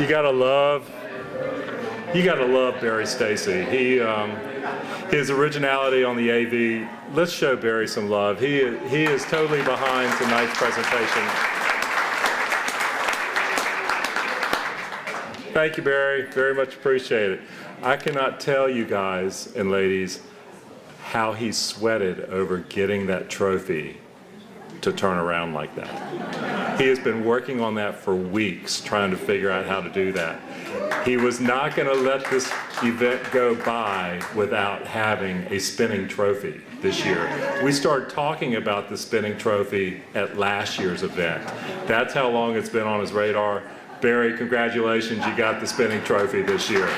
You gotta love Barry Stacy. His originality on the AV. Let's show Barry some love. He is totally behind tonight's presentation. Thank you, Barry. Very much appreciate it. I cannot tell you guys and ladies how he sweated over getting that trophy to turn around like that. He has been working on that for weeks, trying to figure out how to do that. He was not going to let this event go by without having a spinning trophy this year. We started talking about the spinning trophy at last year's event. That's how long it's been on his radar. Barry, congratulations, you got the spinning trophy this year.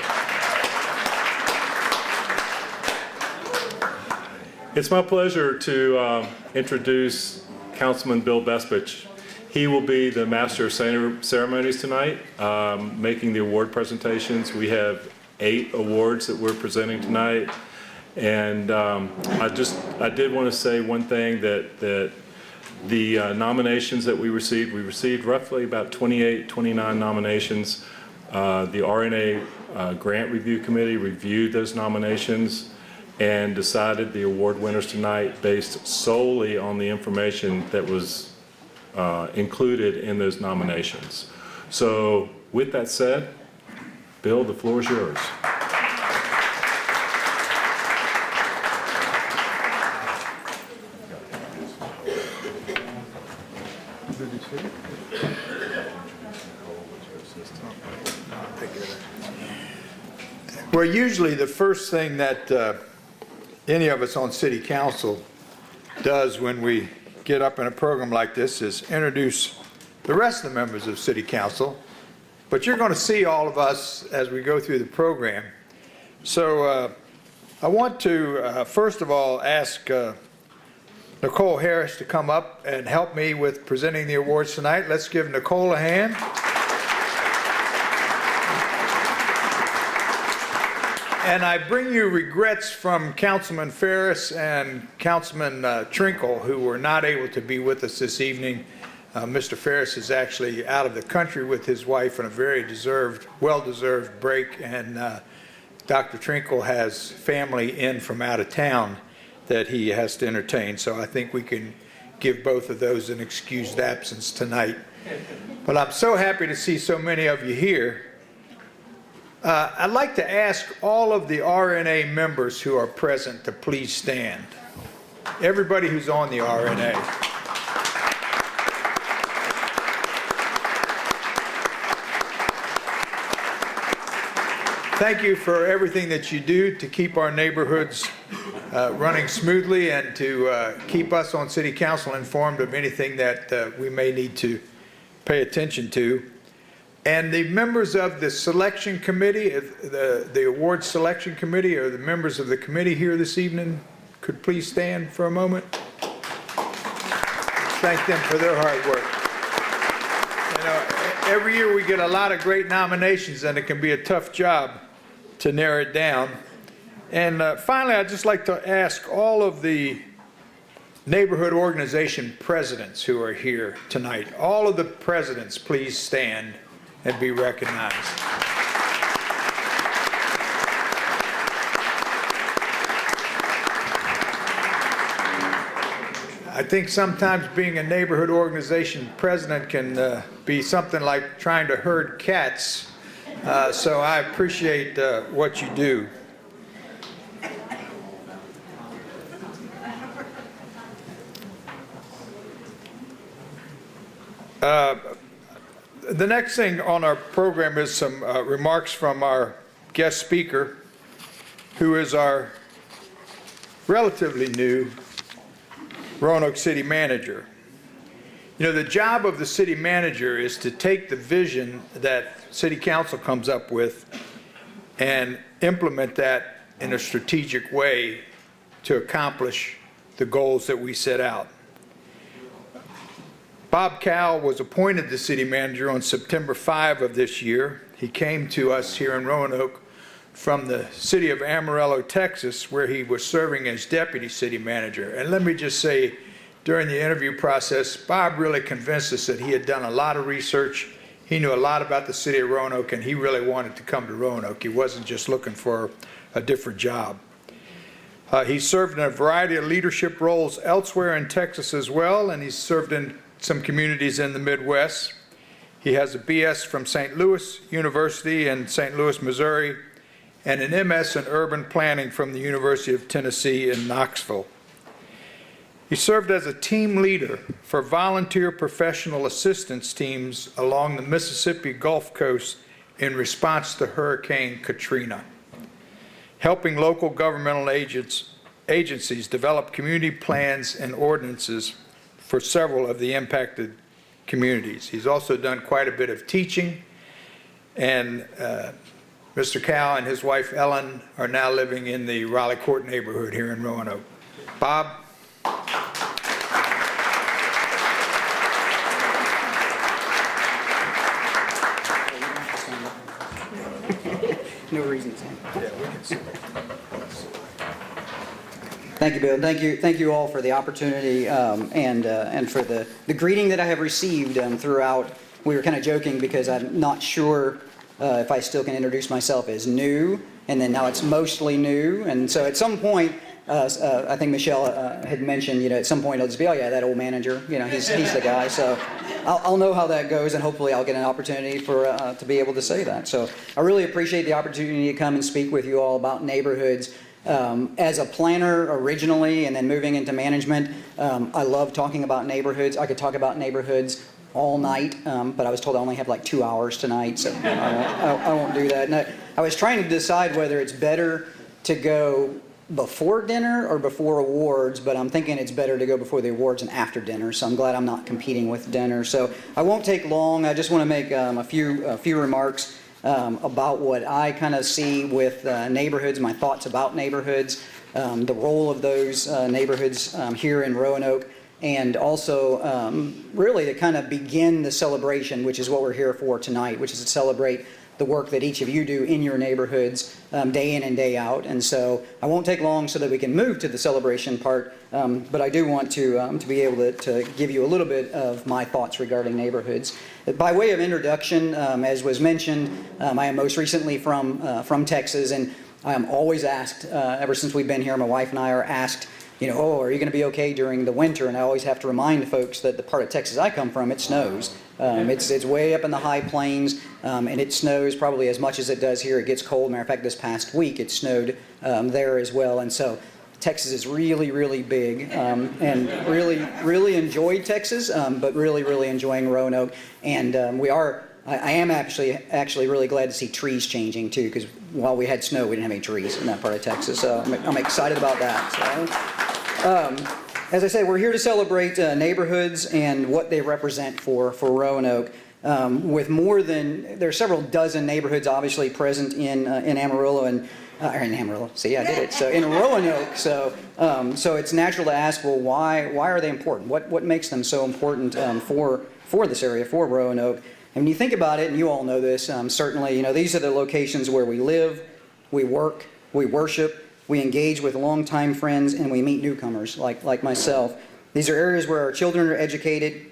It's my pleasure to introduce Councilman Bill Bespich. He will be the Master of Ceremonies tonight, making the award presentations. We have 8 awards that we're presenting tonight. And I did want to say one thing, that the nominations that we received roughly about 28, 29 nominations. The RNA Grant Review Committee reviewed those nominations and decided the award winners tonight based solely on the information that was included in those nominations. So with that said, Bill, the floor is yours. Well, usually the first thing that any of us on City Council does when we get up in a program like this is introduce the rest of the members of City Council. But you're going to see all of us as we go through the program. So I want to, first of all, ask Nicole Harris to come up and help me with presenting the awards tonight. Let's give Nicole a hand. And I bring you regrets from Councilman Ferris and Councilman Trinkle, who were not able to be with us this evening. Mr. Ferris is actually out of the country with his wife on a very well-deserved break, and Dr. Trinkle has family in from out of town that he has to entertain. So I think we can give both of those an excused absence tonight. But I'm so happy to see so many of you here. I'd like to ask all of the RNA members who are present to please stand. Everybody who's on the RNA. Thank you for everything that you do to keep our neighborhoods running smoothly and to keep us on City Council informed of anything that we may need to pay attention to. And the members of the selection committee, the award selection committee, or the members of the committee here this evening, could please stand for a moment. Thank them for their hard work. You know, every year we get a lot of great nominations, and it can be a tough job to narrow it down. And finally, I'd just like to ask all of the neighborhood organization presidents who are here tonight, all of the presidents, please stand and be recognized. I think sometimes being a neighborhood organization president can be something like trying to herd cats, so I appreciate what you do. The next thing on our program is some remarks from our guest speaker, who is our relatively new Roanoke City Manager. You know, the job of the City Manager is to take the vision that City Council comes up with and implement that in a strategic way to accomplish the goals that we set out. Bob Cowell was appointed the city manager on September 5 of this year. He came to us here in Roanoke from the city of Amarillo, Texas, where he was serving as deputy city manager. And let me just say, during the interview process, Bob really convinced us that he had done a lot of research. He he knew a lot about the city of Roanoke, and he really wanted to come to Roanoke. He wasn't just looking for a different job. He served in a variety of leadership roles elsewhere in Texas as well, and he's served in some communities in the Midwest. He has a BS from St. Louis University in St. Louis, Missouri, and an MS in urban planning from the University of Tennessee in Knoxville. He served as a team leader for volunteer professional assistance teams along the Mississippi Gulf Coast in response to Hurricane Katrina, helping local governmental agencies develop community plans and ordinances for several of the impacted communities. He's also done quite a bit of teaching, and Mr. Cow and his wife Ellen are now living in the Raleigh Court neighborhood here in Roanoke. Bob? No reason to stand. Yeah, we can see. Thank you, Bill. Thank you all for the opportunity and for the greeting that I have received throughout. We were kind of joking because I'm not sure if I still can introduce myself as new, and then now it's mostly new. And so at some point, I think Michelle had mentioned, at some point it'll just be, oh yeah, that old manager, he's the guy. So I'll know how that goes, and hopefully I'll get an opportunity to be able to say that. So I really appreciate the opportunity to come and speak with you all about neighborhoods. As a planner originally and then moving into management, I love talking about neighborhoods. I could talk about neighborhoods all night, but I was told I only have like 2 hours tonight, so I won't do that. And I was trying to decide whether it's better to go before dinner or before awards, but I'm thinking it's better to go before the awards and after dinner, so I'm glad I'm not competing with dinner. So I won't take long. I just want to make a few remarks about what I kind of see with neighborhoods, my thoughts about neighborhoods, the role of those neighborhoods here in Roanoke, and also really to kind of begin the celebration, which is what we're here for tonight, which is to celebrate the work that each of you do in your neighborhoods day in and day out. And so I won't take long so that we can move to the celebration part, but I do want to be able to give you a little bit of my thoughts regarding neighborhoods. By way of introduction, as was mentioned, I am most recently from Texas, and I am always asked, ever since we've been here, my wife and I are asked, oh, are you going to be okay during the winter? And I always have to remind folks that the part of Texas I come from, it snows. It's way up in the high plains, and it snows probably as much as it does here. It gets cold. Matter of fact, this past week it snowed there as well. And so Texas is really, really big, and really enjoyed Texas, but really enjoying Roanoke. And I am actually really glad to see trees changing too, because while we had snow, we didn't have any trees in that part of Texas. So I'm excited about that. So, as I say, we're here to celebrate neighborhoods and what they represent for Roanoke. With there are several dozen neighborhoods obviously present in Amarillo and in Amarillo. See, I did it. So in Roanoke. So it's natural to ask, well, why are they important? What makes them so important for this area, for Roanoke? And when you think about it, and you all know this, certainly, these are the locations where we live, we work, we worship, we engage with longtime friends, and we meet newcomers like myself. These are areas where our children are educated.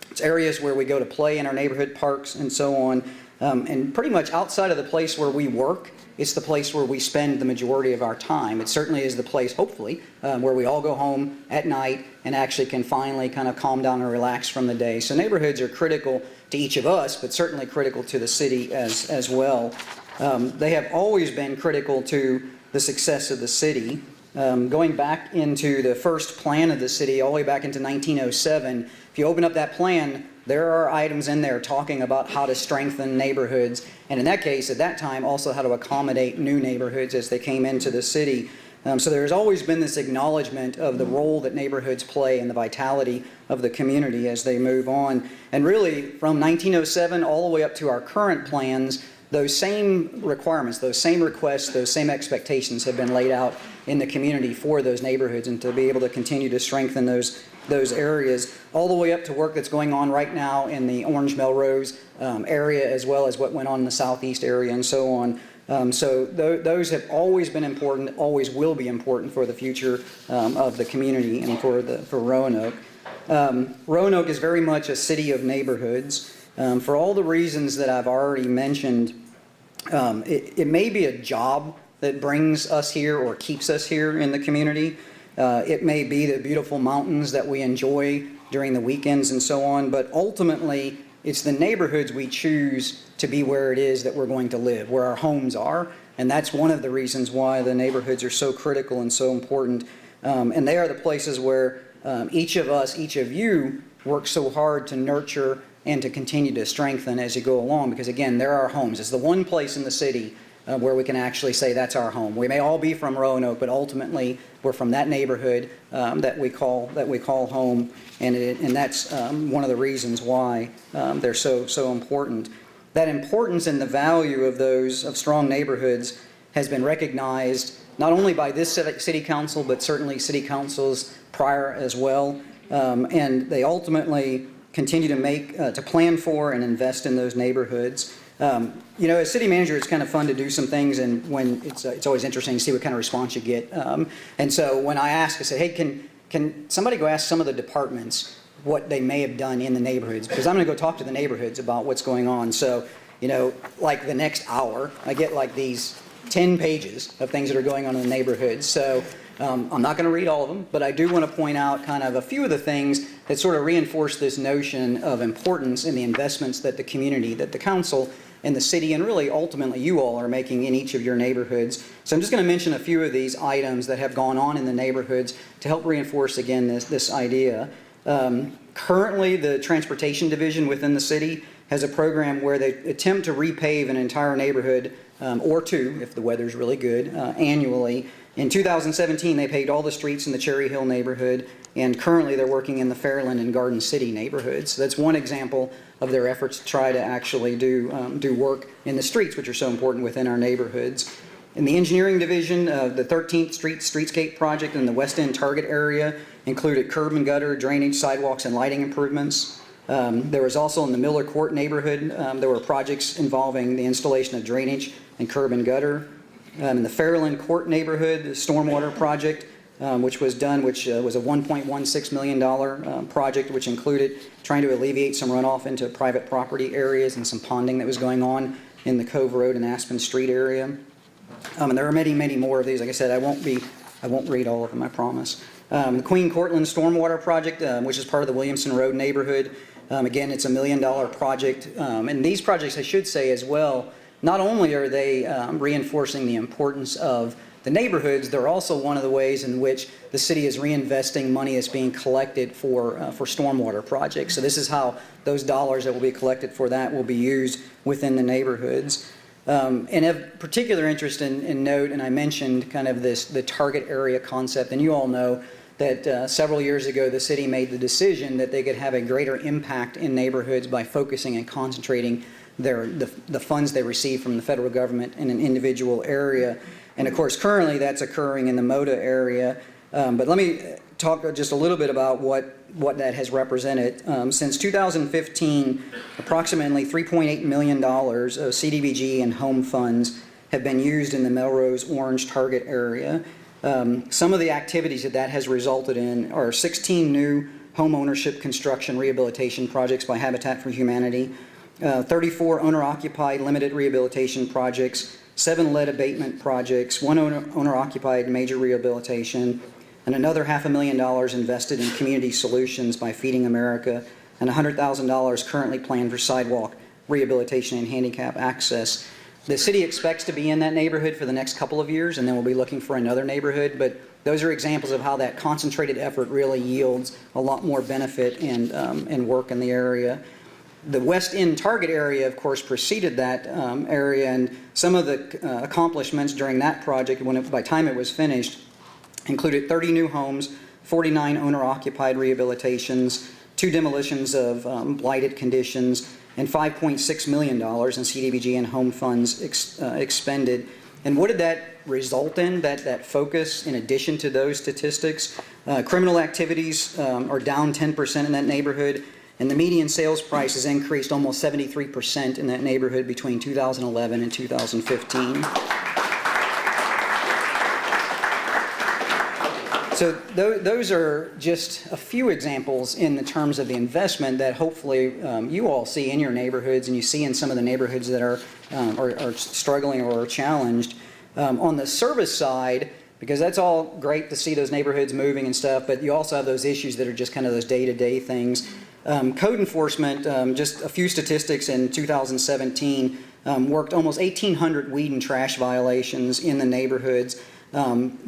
It's areas where we go to play in our neighborhood parks and so on. And pretty much outside of the place where we work, it's the place where we spend the majority of our time. It certainly is the place, hopefully, where we all go home at night and actually can finally kind of calm down and relax from the day. So neighborhoods are critical to each of us, but certainly critical to the city as well. They have always been critical to the success of the city. Going back into the first plan of the city, all the way back into 1907, if you open up that plan, there are items in there talking about how to strengthen neighborhoods, and in that case, at that time, also how to accommodate new neighborhoods as they came into the city. So there's always been this acknowledgement of the role that neighborhoods play in the vitality of the community as they move on. And really, from 1907 all the way up to our current plans, those same requirements, those same requests, those same expectations have been laid out in the community for those neighborhoods, and to be able to continue to strengthen those areas, all the way up to work that's going on right now in the Orange Melrose area, as well as what went on in the southeast area and so on. So those have always been important, always will be important for the future of the community and for Roanoke. Roanoke is very much a city of neighborhoods. For all the reasons that I've already mentioned, it may be a job that brings us here or keeps us here in the community. It may be the beautiful mountains that we enjoy during the weekends and so on, but ultimately it's the neighborhoods we choose to be where it is that we're going to live, where our homes are, and that's one of the reasons why the neighborhoods are so critical and so important. And they are the places where each of us, each of you, work so hard to nurture and to continue to strengthen as you go along, because again, they're our homes. It's the one place in the city where we can actually say that's our home. We may all be from Roanoke, but ultimately we're from that neighborhood that we call home, and that's one of the reasons why they're so important. That importance and the value of strong neighborhoods has been recognized not only by this city council, but certainly city councils prior as well, and they ultimately continue to plan for and invest in those neighborhoods. As city manager, it's kind of fun to do some things, and when it's always interesting to see what kind of response you get. And so when I asked, I said, hey, can somebody go ask some of the departments what they may have done in the neighborhoods? Because I'm going to go talk to the neighborhoods about what's going on. So, like the next hour, I get like these 10 pages of things that are going on in the neighborhoods. So I'm not going to read all of them, but I do want to point out kind of a few of the things that sort of reinforce this notion of importance in the investments that the community, that the council, and the city, and really ultimately you all are making in each of your neighborhoods. So I'm just going to mention a few of these items that have gone on in the neighborhoods to help reinforce again this idea. Currently, the transportation division within the city has a program where they attempt to repave an entire neighborhood, or two, if the weather's really good, annually. In 2017, they paved all the streets in the Cherry Hill neighborhood, and currently they're working in the Fairland and Garden City neighborhoods. So that's one example of their efforts to try to actually do work in the streets, which are so important within our neighborhoods. In the engineering division, the 13th Street Streetscape project in the West End Target area included curb and gutter, drainage, sidewalks, and lighting improvements. There was also in the Miller Court neighborhood, there were projects involving the installation of drainage and curb and gutter. In the Fairland Court neighborhood, the stormwater project, which was a $1.16 million project, which included trying to alleviate some runoff into private property areas and some ponding that was going on in the Cove Road and Aspen Street area. And there are many, many more of these. Like I said, I won't read all of them, I promise. The Queen Cortlandt Stormwater Project, which is part of the Williamson Road neighborhood. Again, it's a $1 million project. And these projects, I should say as well, not only are they reinforcing the importance of the neighborhoods, they're also one of the ways in which the city is reinvesting money that's being collected for stormwater projects. So this is how those dollars that will be collected for that will be used within the neighborhoods. And of particular interest and note, and I mentioned kind of the target area concept, and you all know that several years ago the city made the decision that they could have a greater impact in neighborhoods by focusing and concentrating the funds they receive from the federal government in an individual area. And of course, currently that's occurring in the MOTA area. But let me talk just a little bit about what that has represented. Since 2015, approximately $3.8 million of CDBG and home funds have been used in the Melrose Orange target area. Some of the activities that has resulted in are 16 new home ownership construction rehabilitation projects by Habitat for Humanity, 34 owner-occupied limited rehabilitation projects, 7 lead abatement projects, 1 owner-occupied major rehabilitation, and another $500,000 invested in community solutions by Feeding America, and $100,000 currently planned for sidewalk rehabilitation and handicap access. The city expects to be in that neighborhood for the next couple of years, and then we'll be looking for another neighborhood, but those are examples of how that concentrated effort really yields a lot more benefit and work in the area. The West End target area, of course, preceded that area, and some of the accomplishments during that project, by the time it was finished, included 30 new homes, 49 owner-occupied rehabilitations, 2 demolitions of blighted conditions, and $5.6 million in CDBG and home funds expended. And what did that result in, that focus, in addition to those statistics? Criminal activities are down 10% in that neighborhood, and the median sales price has increased almost 73% in that neighborhood between 2011 and 2015. So those are just a few examples in the terms of the investment that hopefully you all see in your neighborhoods, and you see in some of the neighborhoods that are struggling or are challenged. On the service side, because that's all great to see those neighborhoods moving and stuff, but you also have those issues that are just kind of those day-to-day things. Code enforcement, just a few statistics in 2017, worked almost 1,800 weed and trash violations in the neighborhoods,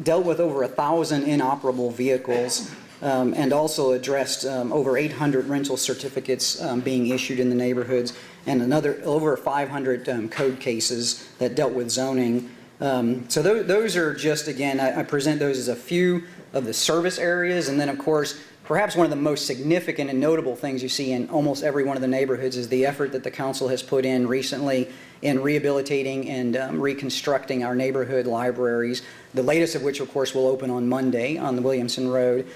dealt with over 1,000 inoperable vehicles, and also addressed over 800 rental certificates being issued in the neighborhoods, and another over 500 code cases that dealt with zoning. So those are just, again, I present those as a few of the service areas, and then of course, perhaps one of the most significant and notable things you see in almost every one of the neighborhoods is the effort that the council has put in recently in rehabilitating and reconstructing our neighborhood libraries, the latest of which, of course, will open on Monday on the Williamson Road.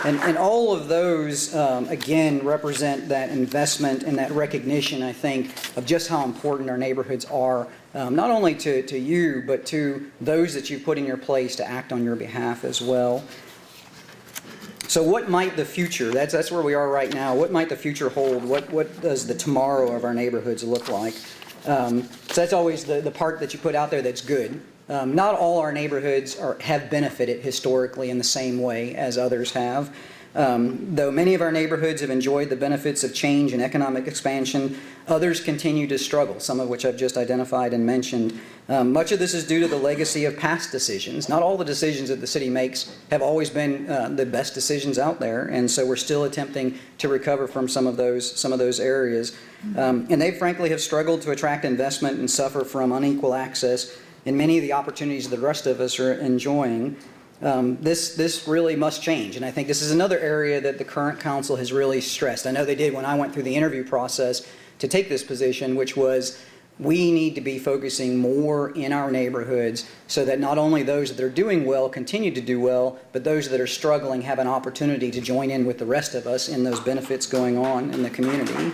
And all of those, again, represent that investment and that recognition, I think, of just how important our neighborhoods are, not only to you, but to those that you've put in your place to act on your behalf as well. So what might the future, that's where we are right now, what might the future hold? What does the tomorrow of our neighborhoods look like? So that's always the part that you put out there that's good. Not all our neighborhoods have benefited historically in the same way as others have. Though many of our neighborhoods have enjoyed the benefits of change and economic expansion, others continue to struggle, some of which I've just identified and mentioned. Much of this is due to the legacy of past decisions. Not all the decisions that the city makes have always been the best decisions out there, and so we're still attempting to recover from some of those areas. And they frankly have struggled to attract investment and suffer from unequal access in many of the opportunities the rest of us are enjoying. This really must change, and I think this is another area that the current council has really stressed. I know they did when I went through the interview process to take this position, which was we need to be focusing more in our neighborhoods so that not only those that are doing well continue to do well, but those that are struggling have an opportunity to join in with the rest of us in those benefits going on in the community.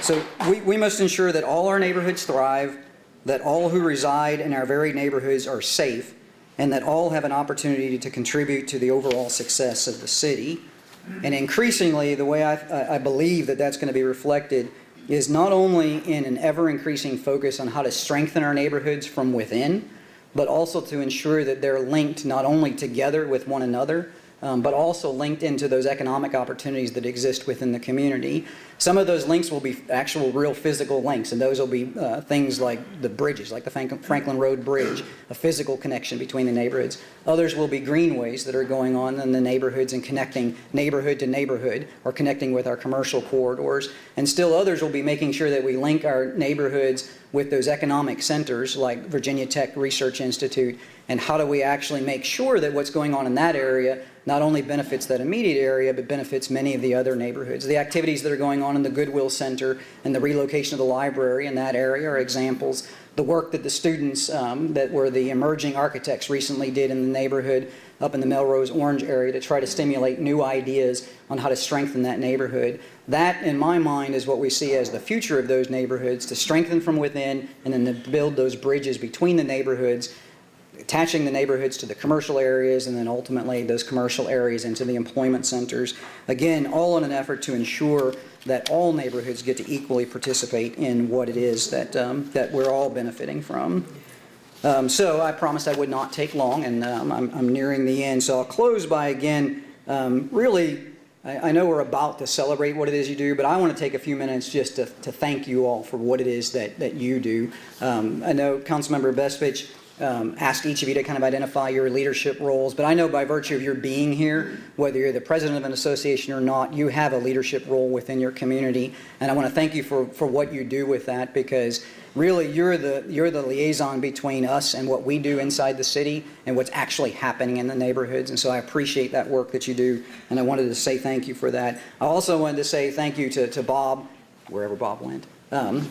So we must ensure that all our neighborhoods thrive, that all who reside in our very neighborhoods are safe, and that all have an opportunity to contribute to the overall success of the city. And increasingly, the way I believe that that's going to be reflected is not only in an ever-increasing focus on how to strengthen our neighborhoods from within, but also to ensure that they're linked not only together with one another, but also linked into those economic opportunities that exist within the community. Some of those links will be actual real physical links, and those will be things like the bridges, like the Franklin Road Bridge, a physical connection between the neighborhoods. Others will be greenways that are going on in the neighborhoods and connecting neighborhood to neighborhood or connecting with our commercial corridors. And still others will be making sure that we link our neighborhoods with those economic centers like Virginia Tech Research Institute, and how do we actually make sure that what's going on in that area not only benefits that immediate area, but benefits many of the other neighborhoods. The activities that are going on in the Goodwill Center and the relocation of the library in that area are examples. The work that the students that were the emerging architects recently did in the neighborhood up in the Melrose Orange area to try to stimulate new ideas on how to strengthen that neighborhood. That, in my mind, is what we see as the future of those neighborhoods, to strengthen from within and then to build those bridges between the neighborhoods, attaching the neighborhoods to the commercial areas, and then ultimately those commercial areas into the employment centers. Again, all in an effort to ensure that all neighborhoods get to equally participate in what it is that we're all benefiting from. So I promised I would not take long, and I'm nearing the end. So I'll close by, again, really, I know we're about to celebrate what it is you do, but I want to take a few minutes just to thank you all for what it is that you do. I know Councilmember Bespich asked each of you to kind of identify your leadership roles, but I know by virtue of your being here, whether you're the president of an association or not, you have a leadership role within your community, and I want to thank you for what you do with that, because really you're the liaison between us and what we do inside the city and what's actually happening in the neighborhoods, and so I appreciate that work that you do, and I wanted to say thank you for that. I also wanted to say thank you to Bob, wherever Bob went,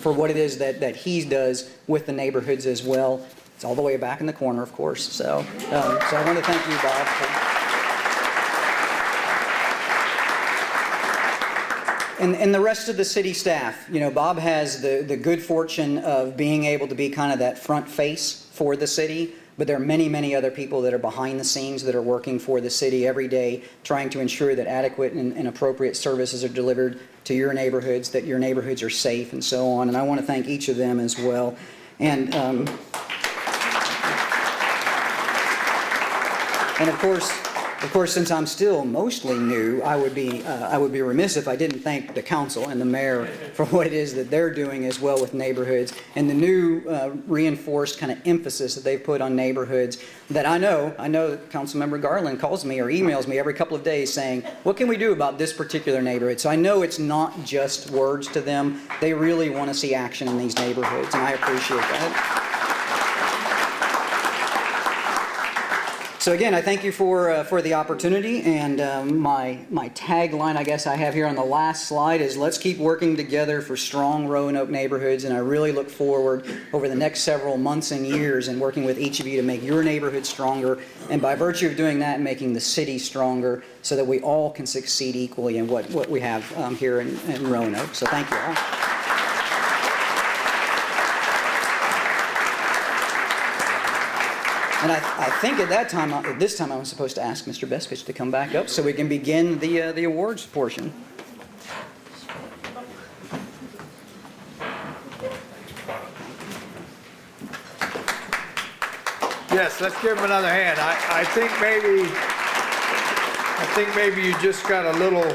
for what it is that he does with the neighborhoods as well. It's all the way back in the corner, of course. So I want to thank you, Bob. And the rest of the city staff, you know, Bob has the good fortune of being able to be kind of that front face for the city, but there are many, many other people that are behind the scenes that are working for the city every day, trying to ensure that adequate and appropriate services are delivered to your neighborhoods, that your neighborhoods are safe and so on. And I want to thank each of them as well. And of course, since I'm still mostly new, I would be remiss if I didn't thank the council and the mayor for what it is that they're doing as well with neighborhoods and the new reinforced kind of emphasis that they've put on neighborhoods. That I know that Councilmember Garland calls me or emails me every couple of days saying, "What can we do about this particular neighborhood?" So I know it's not just words to them; they really want to see action in these neighborhoods, and I appreciate that. So again, I thank you for the opportunity, and my tagline, I guess I have here on the last slide, is let's keep working together for strong Roanoke neighborhoods, and I really look forward over the next several months and years in working with each of you to make your neighborhood stronger, and by virtue of doing that, making the city stronger so that we all can succeed equally in what we have here in Roanoke. So thank you all. And I think at this time, I was supposed to ask Mr. Bespich to come back up so we can begin the awards portion. Yes, let's give him another hand. I think maybe you just got a little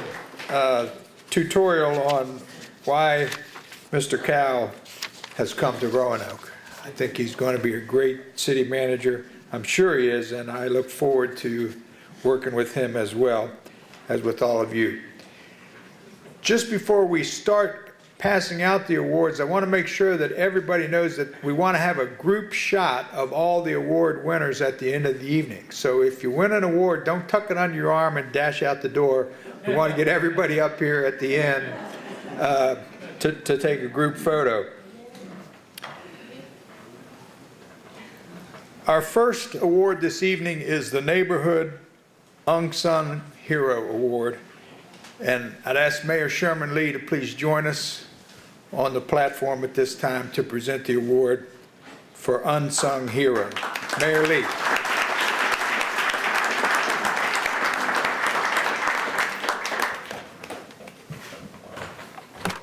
tutorial on why Mr. Cowell has come to Roanoke. I think he's going to be a great city manager. I'm sure he is, and I look forward to working with him as well as with all of you. Just before we start passing out the awards, I want to make sure that everybody knows that we want to have a group shot of all the award winners at the end of the evening. So if you win an award, don't tuck it under your arm and dash out the door. We want to get everybody up here at the end to take a group photo. Our first award this evening is the Neighborhood Unsung Hero Award. And I'd ask Mayor Sherman Lee to please join us on the platform at this time to present the award for Unsung Hero. Mayor Lee.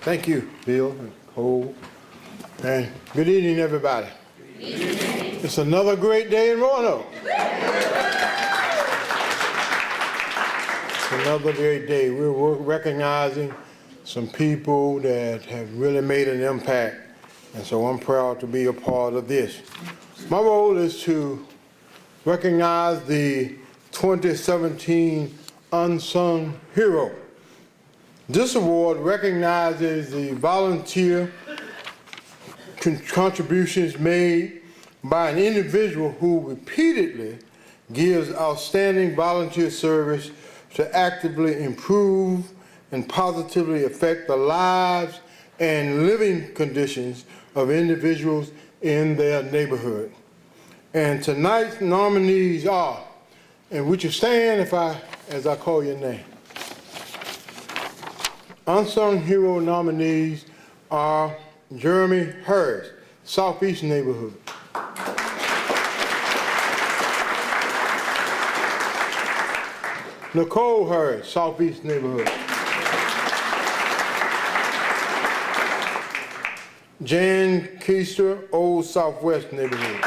Thank you, Bill and Cole. And good evening, everybody. It's another great day in Roanoke. It's another great day. We're recognizing some people that have really made an impact, and so I'm proud to be a part of this. My role is to recognize the 2017 Unsung Hero. This award recognizes the volunteer contributions made by an individual who repeatedly gives outstanding volunteer service to actively improve and positively affect the lives and living conditions of individuals in their neighborhood. And tonight's nominees are, and would you stand as I call your name? Unsung Hero nominees are Jeremy Harris, Southeast Neighborhood. Nicole Harris, Southeast Neighborhood. Jan Keister, Old Southwest Neighborhood.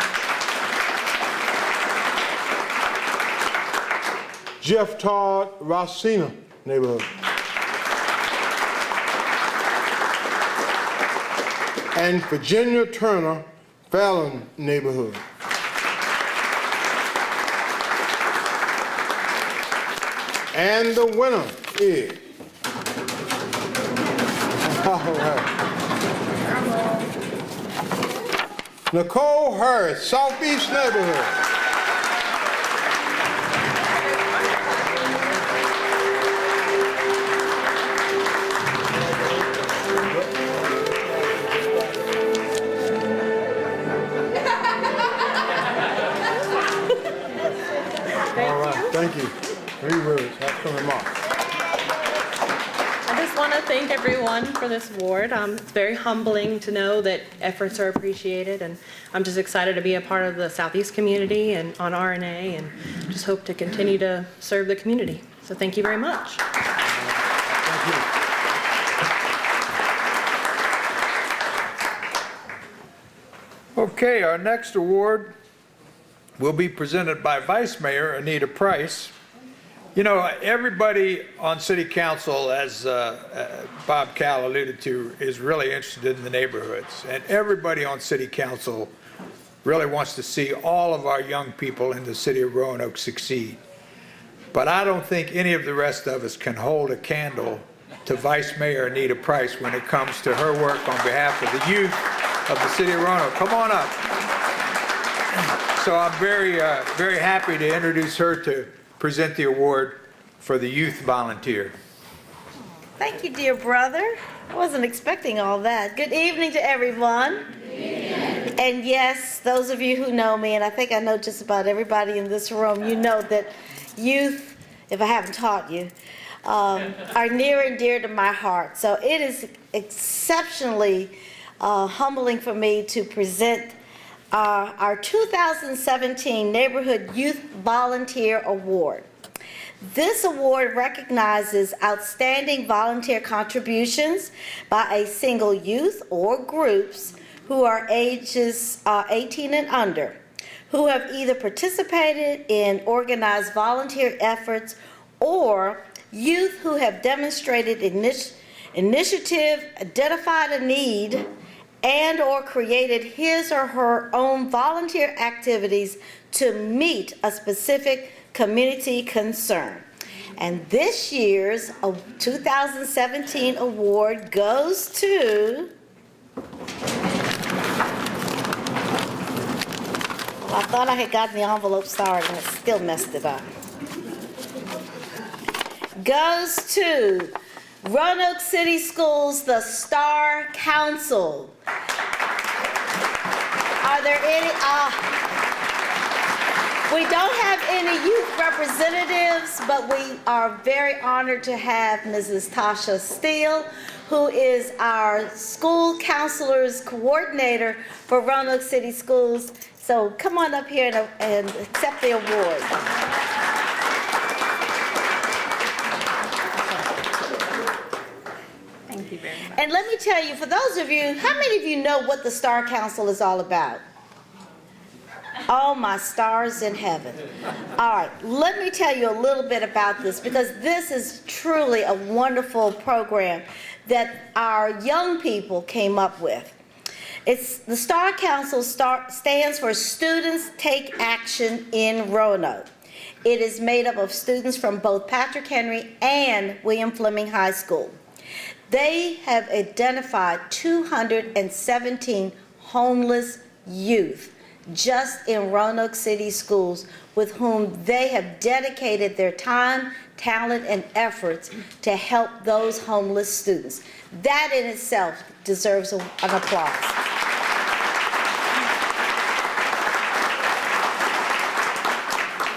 Jeff Todd, Racina Neighborhood. And Virginia Turner, Fallon Neighborhood. And the winner is, all right, Nicole Harris, Southeast Neighborhood. All right, thank you. 3 words, have some remarks. I just want to thank thank everyone for this award. It's very humbling to know that efforts are appreciated, and I'm just excited to be a part of the Southeast community and on RNA, and just hope to continue to serve the community. So thank you very much. Okay, our next award will be presented by Vice Mayor Anita Price. You know, everybody on City Council, as Bob Cal alluded to, is really interested in the neighborhoods. And everybody on City Council really wants to see all of our young people in the city of Roanoke succeed. But I don't think any of the rest of us can hold a candle to Vice Mayor Anita Price when it comes to her work on behalf of the youth of the city of Roanoke. Come on up. So I'm very happy to introduce her to present the award for the youth volunteer. Thank you, dear brother. I wasn't expecting all that. Good evening to everyone. And yes, those of you who know me, and I think I know just about everybody in this room, you know that youth, if I haven't taught you, are near and dear to my heart. So it is exceptionally humbling for me to present our 2017 Neighborhood Youth Volunteer Award. This award recognizes outstanding volunteer contributions by a single youth or groups who are ages 18 and under, who have either participated in organized volunteer efforts or youth who have demonstrated initiative, identified a need, and or created his or her own volunteer activities to meet a specific community concern. And this year's 2017 award goes to, I thought I had gotten the envelope started and it still messed it up. Goes to Roanoke City Schools, the Star Council. Are there any? We don't have any youth representatives, but we are very honored to have Mrs. Tasha Steele, who is our school counselors coordinator for Roanoke City Schools. So come on up here and accept the award. Thank you very much. And let me tell you, for those of you, how many of you know what the Star Council is all about? Oh, my stars in heaven. All right, let me tell you a little bit about this, because this is truly a wonderful program that our young people came up with. The Star Council stands for Students Take Action in Roanoke. It is made up of students from both Patrick Henry and William Fleming High School. They have identified 217 homeless youth just in Roanoke City Schools, with whom they have dedicated their time, talent, and efforts to help those homeless students. That in itself deserves an applause.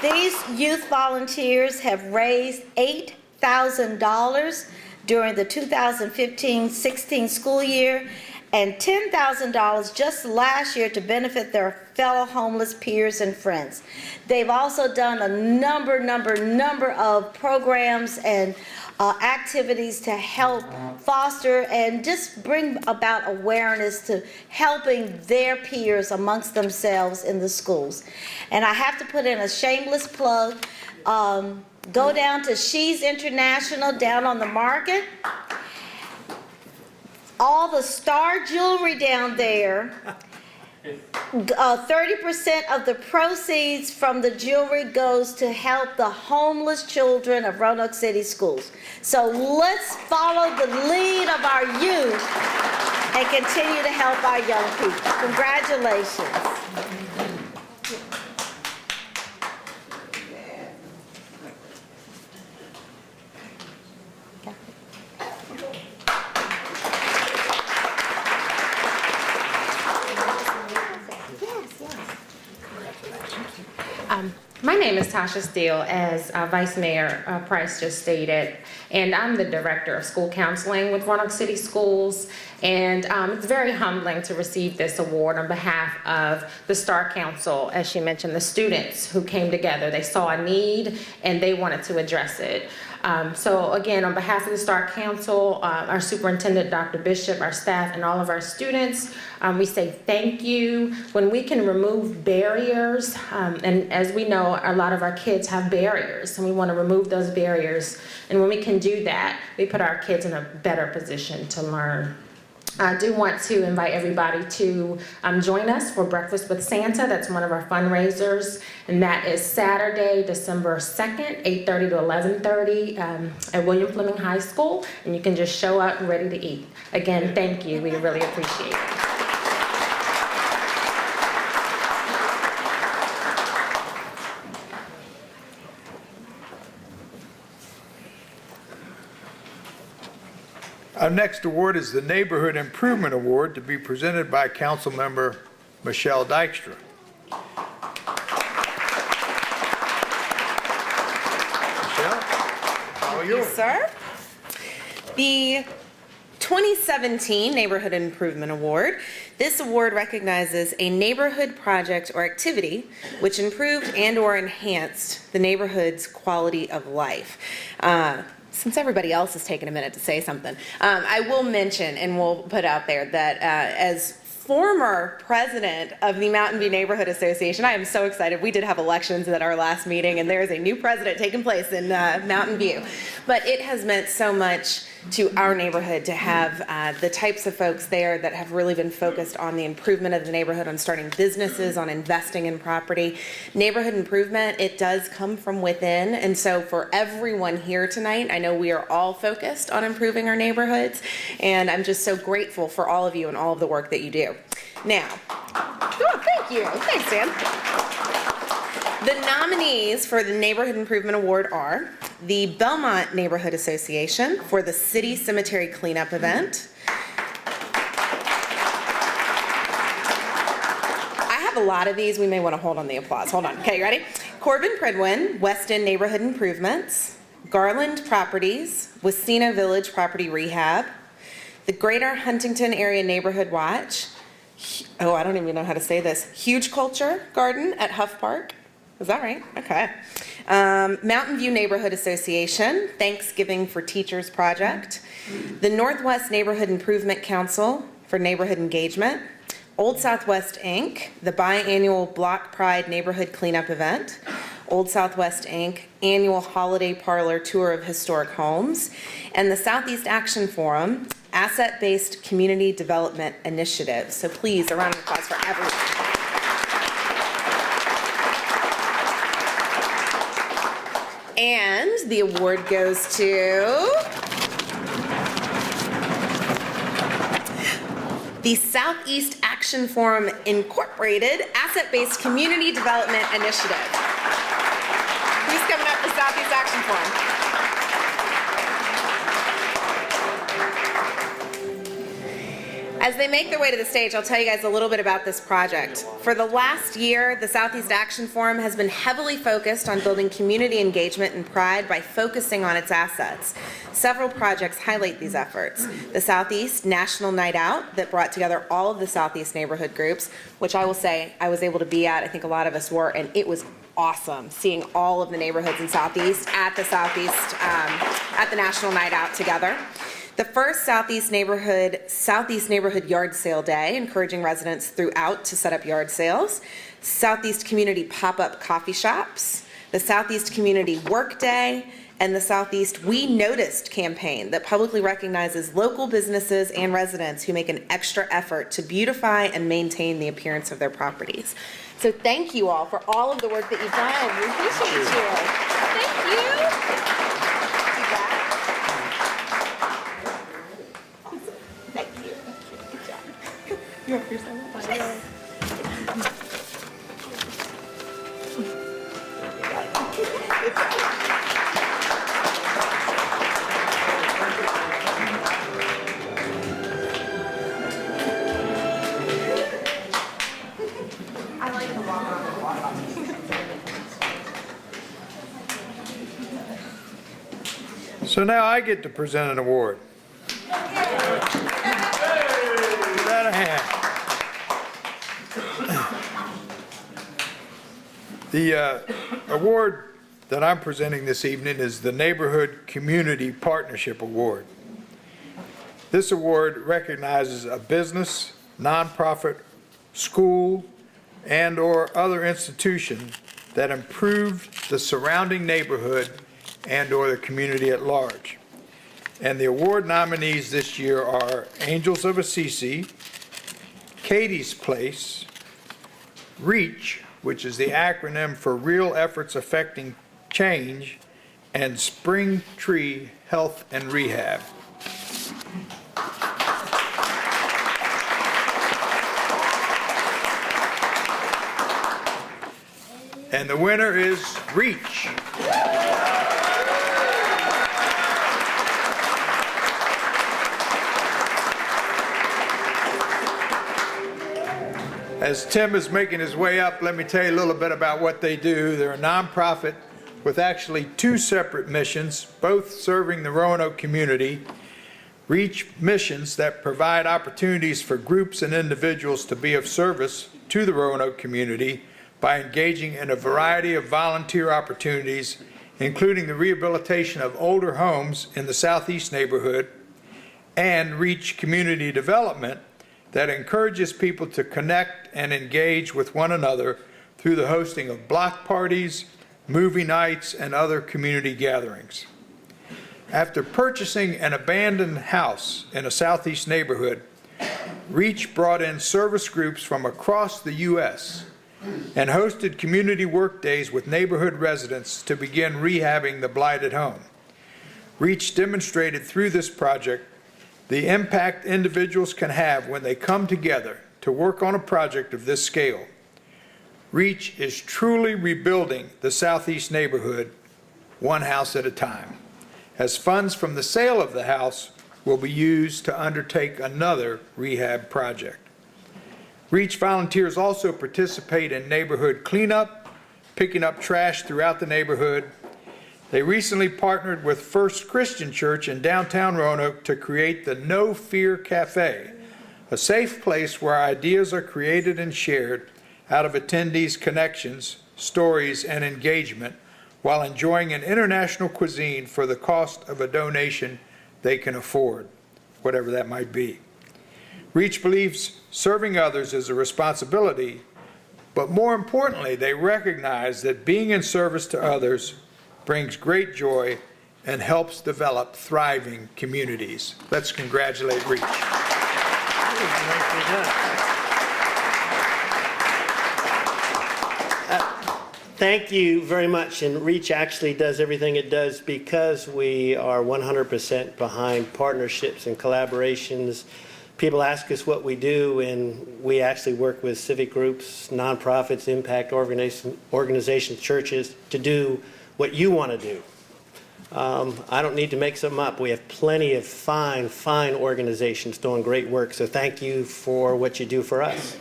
These youth volunteers have raised $8,000 during the 2015-16 school year, and $10,000 just last year to benefit their fellow homeless peers and friends. They've also done a number of programs and activities to help foster and just bring about awareness to helping their peers amongst themselves in the schools. And I have to put in a shameless plug. Go down to She's International down on the market. All the Star jewelry down there, 30% of the proceeds from the jewelry goes to help the homeless children of Roanoke City Schools. So let's follow the lead of our youth and continue to help our young people. Congratulations. My name is Tasha Steele, as Vice Mayor Price just stated, and I'm the Director of School Counseling with Roanoke City Schools. And it's very humbling to receive this award on behalf of the Star Council, as she mentioned, the students who came together. They saw a need and they wanted to address it. So again, on behalf of the Star Council, our superintendent, Dr. Bishop, our staff, and all of our students, we say thank you. When we can remove barriers, and as we know, a lot of our kids have barriers, and we want to remove those barriers. And when we can do that, we put our kids in a better position to learn. I do want to invite everybody to join us for Breakfast with Santa. That's one of our fundraisers, and that is Saturday, December 2nd, 8:30 to 11:30 at William Fleming High School, and you can just show up ready to eat. Again, thank you. We really appreciate it. Our next award is the Neighborhood Improvement Award to be presented by Councilmember Michelle Dykstra. Michelle, how are you? Thank you, sir. The 2017 Neighborhood Improvement Award. This award recognizes a neighborhood project or activity which improved and or enhanced the neighborhood's quality of life. Since everybody else has taken a minute to say something, I will mention and we'll put out there that as former president of the Mountain View Neighborhood Association, I am so excited. We did have elections at our last meeting, and there is a new president taking place in Mountain View. But it has meant so much to our neighborhood to have the types of folks there that have really been focused on the improvement of the neighborhood, on starting businesses, on investing in property. Neighborhood improvement, it does come from within, and so for everyone here tonight, I know we are all focused on improving our neighborhoods, and I'm just so grateful for all of you and all of the work that you do. Now, oh, thank you. Thanks, Dan. The nominees for the Neighborhood Improvement Award are the Belmont Neighborhood Association for the City Cemetery Cleanup Event. I have a lot of these. We may want to hold on the applause. Hold on. Okay, you ready? Corbin Pridwin, West End Neighborhood Improvements, Garland Properties, Wasena Village Property Rehab, the Greater Huntington Area Neighborhood Watch, oh, I don't even know how to say this, Huge Culture Garden at Huff Park. Is that right? Okay. Mountain View Neighborhood Association, Thanksgiving for Teachers Project, the Northwest Neighborhood Improvement Council for Neighborhood Engagement, Old Southwest Inc., the biannual Block Pride Neighborhood Cleanup Event, Old Southwest Inc., annual Holiday Parlor Tour of Historic Homes, and the Southeast Action Forum, Asset-Based Community Development Initiative. So please, a round of applause for everyone. And the award goes to the Southeast Action Forum Incorporated Asset-Based Community Development Initiative. Who's coming up for Southeast Action Forum? As they make their way to the stage, I'll tell you guys a little bit about this project. For the last year, the Southeast Action Forum has been heavily focused on building community engagement and pride by focusing on its assets. Several projects highlight these efforts. The Southeast National Night Out that brought together all of the Southeast neighborhood groups, which I will say I was able to be at, I think a lot of us were, and it was awesome seeing all of the neighborhoods in Southeast at the National Night Out together. The first Southeast Neighborhood Yard Sale Day, encouraging residents throughout to set up yard sales. Southeast Community Pop-Up Coffee Shops. The Southeast Community Work Day. And the Southeast We Noticed campaign that publicly recognizes local businesses and residents who make an extra effort to beautify and maintain the appearance of their properties. So thank you all for all of the work that you've done. We appreciate you. Thank you. You're up here so much. So now I get to present an award. Give that a hand. The award that I'm presenting this evening is the Neighborhood Community Partnership Award. This award recognizes a business, nonprofit, school, and/or other institution that improved the surrounding neighborhood and/or the community at large. And the award nominees this year are Angels of Assisi, Katie's Place, REACH, which is the acronym for Real Efforts Affecting Change, and Spring Tree Health and Rehab. And the winner is REACH. As Tim is making his way up, let me tell you a little bit about what they do. They're a nonprofit with actually two separate missions, both serving the Roanoke community. REACH missions that provide opportunities for groups and individuals to be of service to the Roanoke community by engaging in a variety of volunteer opportunities, including the rehabilitation of older homes in the southeast neighborhood, and REACH community development that encourages people to connect and engage with one another through the hosting of block parties, movie nights, and other community gatherings. After purchasing an abandoned house in a southeast neighborhood, REACH brought in service groups from across the U.S. and hosted community work days with neighborhood residents to begin rehabbing the blighted home. REACH demonstrated through this project the impact individuals can have when they come together to work on a project of this scale. REACH is truly rebuilding the southeast neighborhood one house at a time, as funds from the sale of the house will be used to undertake another rehab project. REACH volunteers also participate in neighborhood cleanup, picking up trash throughout the neighborhood. They recently partnered with First Christian Church in downtown Roanoke to create the No Fear Cafe, a safe place where ideas are created and shared out of attendees' connections, stories, and engagement, while enjoying an international cuisine for the cost of a donation they can afford, whatever that might be. REACH believes serving others is a responsibility, but more importantly, they recognize that being in service to others brings great joy and helps develop thriving communities. Let's congratulate REACH. Thank you very much. And REACH actually does everything it does because we are 100% behind partnerships and collaborations. People ask us what we do, and we actually work with civic groups, nonprofits, impact organizations, churches to do what you want to do. I don't need to make something up. We have plenty of fine organizations doing great work. So thank you for what you do for us.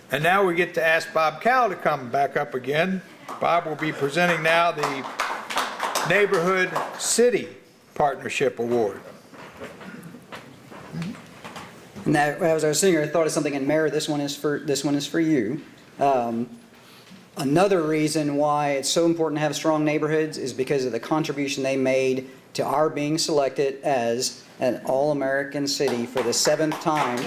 And now we get to ask Bob Cowell to come back up again. Bob will be presenting now the Neighborhood City Partnership Award. And that, as I was sitting here, I thought of something, and Mayor, this one is for you. Another reason why it's so important to have strong neighborhoods is because of the contribution they made to our being selected as an all-American city for the 7th time.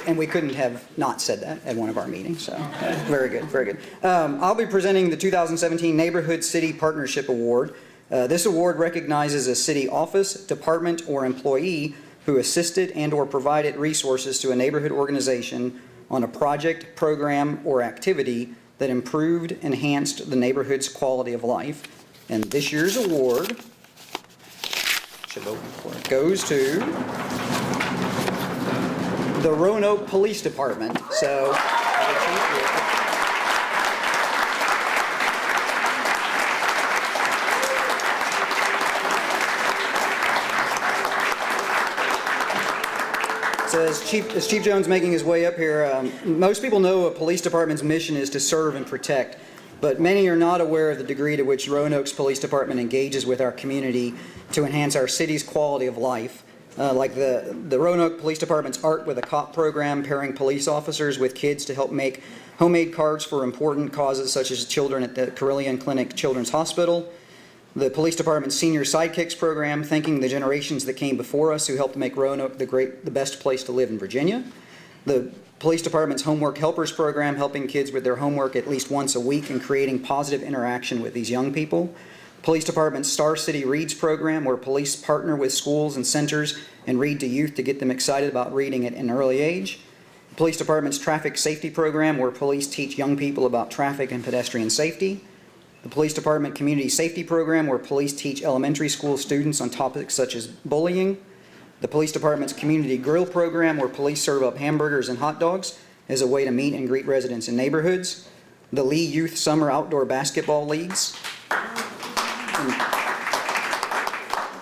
And we couldn't have not said that at one of our meetings, so very good, very good. I'll be presenting the 2017 Neighborhood City Partnership Award. This award recognizes a city office, department, or employee who assisted and or provided resources to a neighborhood organization on a project, program, or activity that improved, enhanced the neighborhood's quality of life. And this year's award goes to the Roanoke Police Department. So, So as Chief Jones making his way up here, most people know a police department's mission is to serve and protect, but many are not aware of the degree to which Roanoke's police department engages with our community to enhance our city's quality of life. Like the Roanoke Police Department's Art with a Cop program, pairing police officers with kids to help make homemade cards for important causes such as children at the Carilion Clinic Children's Hospital. The Police Department's Senior Sidekicks program, thanking the generations that came before us who helped make Roanoke the best place to live in Virginia. The Police Department's Homework Helpers program, helping kids with their homework at least once a week and creating positive interaction with these young people. Police Department's Star City Reads program, where police partner with schools and centers and read to youth to get them excited about reading at an early age. Police Department's Traffic Safety program, where police teach young people about traffic and pedestrian safety. The Police Department Community Safety program, where police teach elementary school students on topics such as bullying. The Police Department's Community Grill program, where police serve up hamburgers and hot dogs as a way to meet and greet residents in neighborhoods. The Lee Youth Summer Outdoor Basketball Leagues.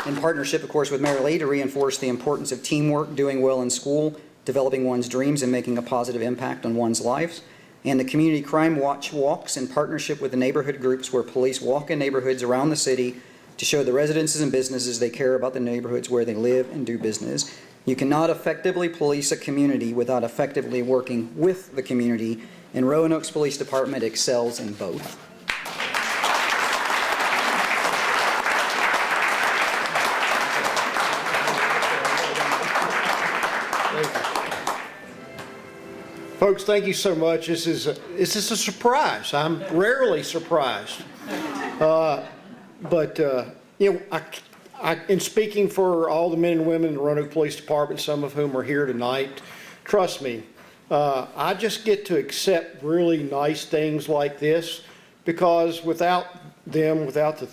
In partnership, of course, with Mayor Lee to reinforce the importance of teamwork, doing well in school, developing one's dreams, and making a positive impact on one's lives. And the Community Crime Watch walks in partnership with the neighborhood groups where police walk in neighborhoods around the city to show the residences and businesses they care about the neighborhoods where they live and do business. You cannot effectively police a community without effectively working with the community, and Roanoke's Police Department excels in both. Folks, thank you so much. This is a surprise. I'm rarely surprised. In speaking for all the men and women in the Roanoke Police Department, some of whom are here tonight, trust me, I just get to accept really nice things like this because without them, without the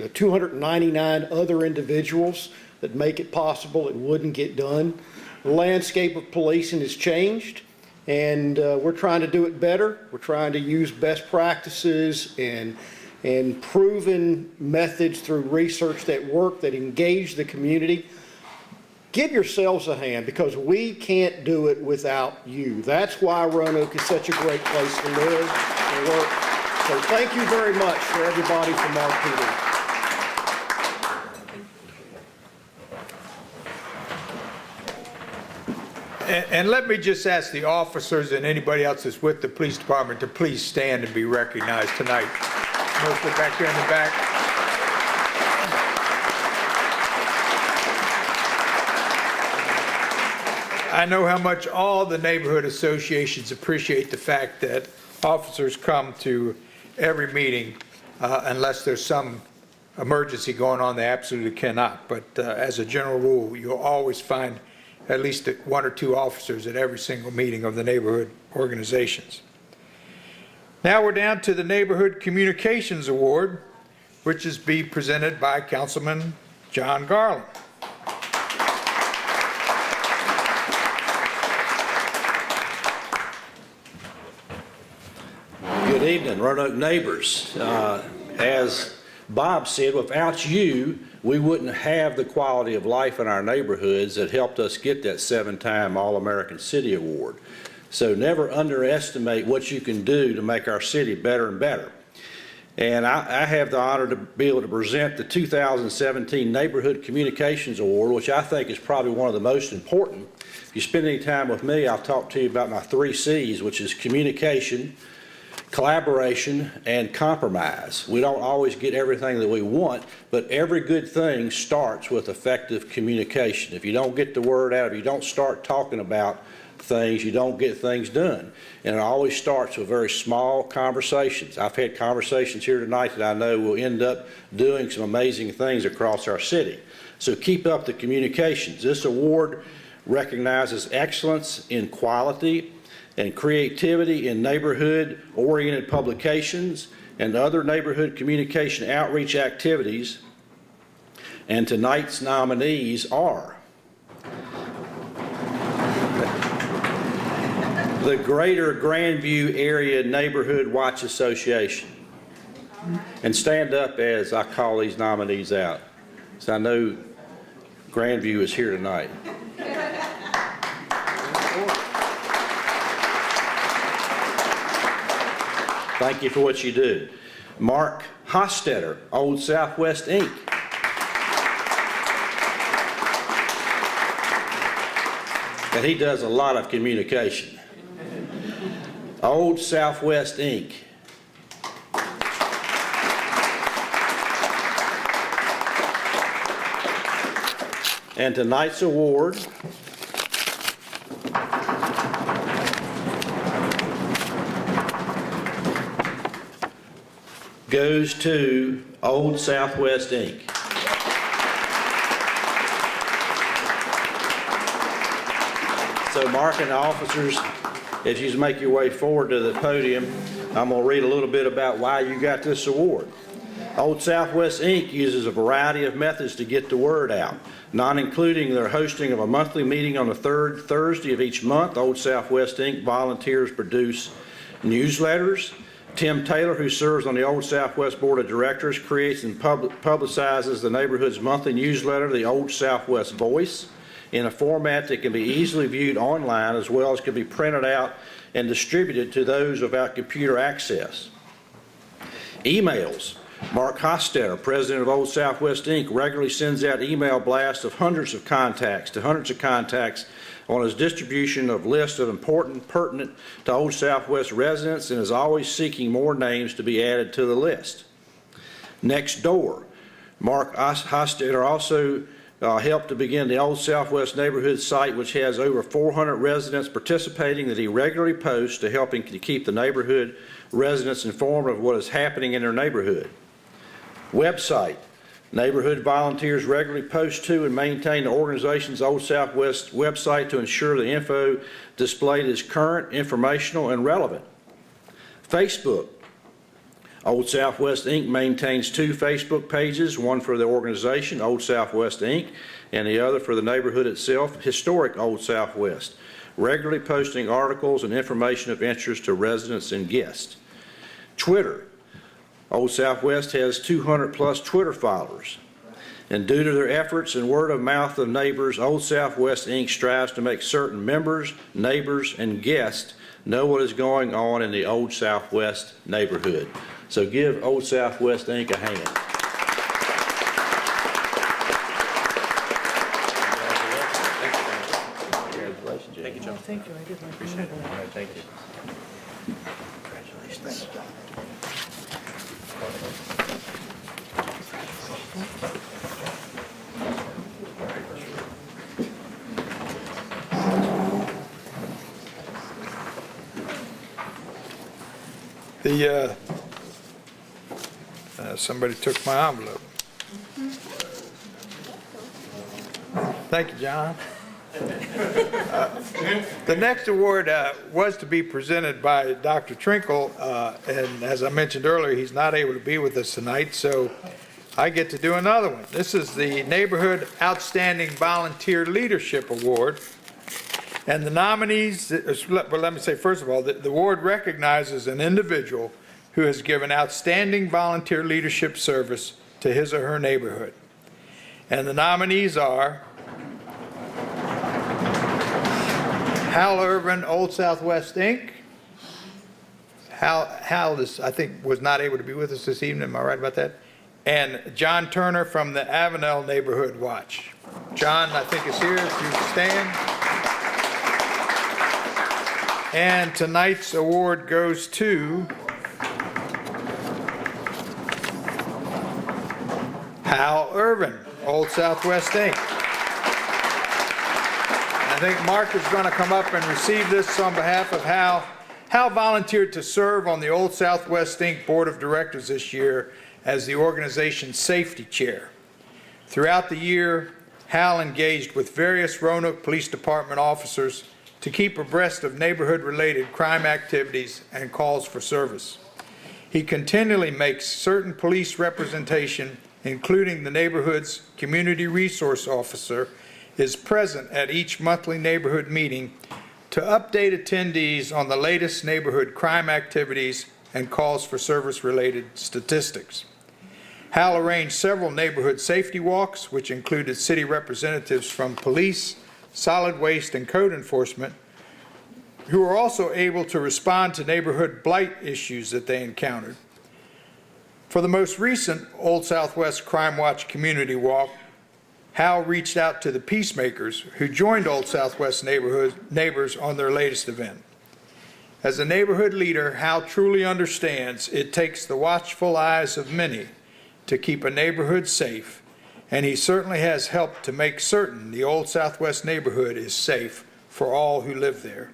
299 other individuals that make it possible, it wouldn't get done. The landscape of policing has changed. And we're trying to do it better. We're trying to use best practices and proven methods through research that work, that engage the community. Give yourselves a hand because we can't do it without you. That's why Roanoke is such a great place to live and work. So thank you very much for everybody from our PD. And let me just ask the officers and anybody else that's with the police department to please stand and be recognized tonight. Mostly back there in the back. I know how much all the neighborhood associations appreciate the fact that officers come to every meeting unless there's some emergency going on. They absolutely cannot. But as a general rule, you'll always find at least one or two officers at every single meeting of the neighborhood organizations. Now we're down to the Neighborhood Communications Award, which is being presented by Councilman John Garland. Good evening, Roanoke neighbors. As Bob said, without you, we wouldn't have the quality of life in our neighborhoods that helped us get that 7-time All-American City Award. So never underestimate what you can do to make our city better and better. And I have the honor to be able to present the 2017 Neighborhood Communications Award, which I think is probably one of the most important. If you spend any time with me, I'll talk to you about my 3 C's, which is communication, collaboration, and compromise. We don't always get everything that we want, but every good thing starts with effective communication. If you don't get the word out, if you don't start talking about things, you don't get things done. And it always starts with very small conversations. I've had conversations here tonight that I know will end up doing some amazing things across our city. So keep up the communications. This award recognizes excellence in quality and creativity in neighborhood-oriented publications and other neighborhood communication outreach activities. And tonight's nominees are the Greater Grandview Area Neighborhood Watch Association. And stand up as I call these nominees out. So I know Grandview is here tonight. Thank you for what you do. Mark Hostetter, Old Southwest Inc. And he does a lot of communication. Old Southwest Inc. And tonight's award goes to Old Southwest Inc. So Mark and the officers, as you make your way forward to the podium, I'm going to read a little bit about why you got this award. Old Southwest Inc. uses a variety of methods to get the word out, not including their hosting of a monthly meeting on the third Thursday of each month. Old Southwest Inc. volunteers produce newsletters. Tim Taylor, who serves on the Old Southwest Board of Directors, creates and publicizes the neighborhood's monthly newsletter, the Old Southwest Voice, in a format that can be easily viewed online as well as can be printed out and distributed to those without computer access. Emails. Mark Hostetter, president of Old Southwest Inc., regularly sends out email blasts of hundreds of contacts on his distribution of lists of important, pertinent to Old Southwest residents, and is always seeking more names to be added to the list. Next door. Mark Hostetter also helped to begin the Old Southwest Neighborhood site, which has over 400 residents participating, that he regularly posts to helping to keep the neighborhood residents informed of what is happening in their neighborhood. Website. Neighborhood volunteers regularly post to and maintain the organization's Old Southwest website to ensure the info displayed is current, informational, and relevant. Facebook. Old Southwest Inc. maintains 2 Facebook pages, one for the organization, Old Southwest Inc., and the other for the neighborhood itself, Historic Old Southwest, regularly posting articles and information of interest to residents and guests. Twitter. Old Southwest has 200 plus Twitter followers. And due to their efforts and word of mouth of neighbors, Old Southwest Inc. strives to make certain members, neighbors, and guests know what is going on in the Old Southwest neighborhood. So give Old Southwest Inc. a hand. Congratulations, Jay. Thank you, John. Thank you. I did Appreciate it. All right, thank you. Congratulations. Somebody took my envelope. Thank you, John. The next award was to be presented by Dr. Trinkle, and as I mentioned earlier, he's not able to be with us tonight, so I get to do another one. This is the Neighborhood Outstanding Volunteer Leadership Award. And the nominees, well, let me say, first of all, the award recognizes an individual who has given outstanding volunteer leadership service to his or her neighborhood. And the nominees are Hal Irvin, Old Southwest Inc. Hal is, I think, was not able to be with us this evening. Am I right about that? And John Turner from the Avenel Neighborhood Watch. John, I think, is here. If you stand. And tonight's award goes to Hal Irvin, Old Southwest Inc. I think Mark is going to come up and receive this on behalf of Hal. Hal volunteered to serve on the Old Southwest Inc. Board of Directors this year as the organization's safety chair. Throughout the year, Hal engaged with various Roanoke Police Department officers to keep abreast of neighborhood-related crime activities and calls for service. He continually makes certain police representation, including the neighborhood's community resource officer, is present at each monthly neighborhood meeting to update attendees on the latest neighborhood crime activities and calls for service-related statistics. Hal arranged several neighborhood safety walks, which included city representatives from police, solid waste, and code enforcement, who were also able to respond to neighborhood blight issues that they encountered. For the most recent Old Southwest Crime Watch Community Walk, Hal reached out to the peacemakers who joined Old Southwest neighbors on their latest event. As a neighborhood leader, Hal truly understands it takes the watchful eyes of many to keep a neighborhood safe, and he certainly has helped to make certain the Old Southwest neighborhood is safe for all who live there.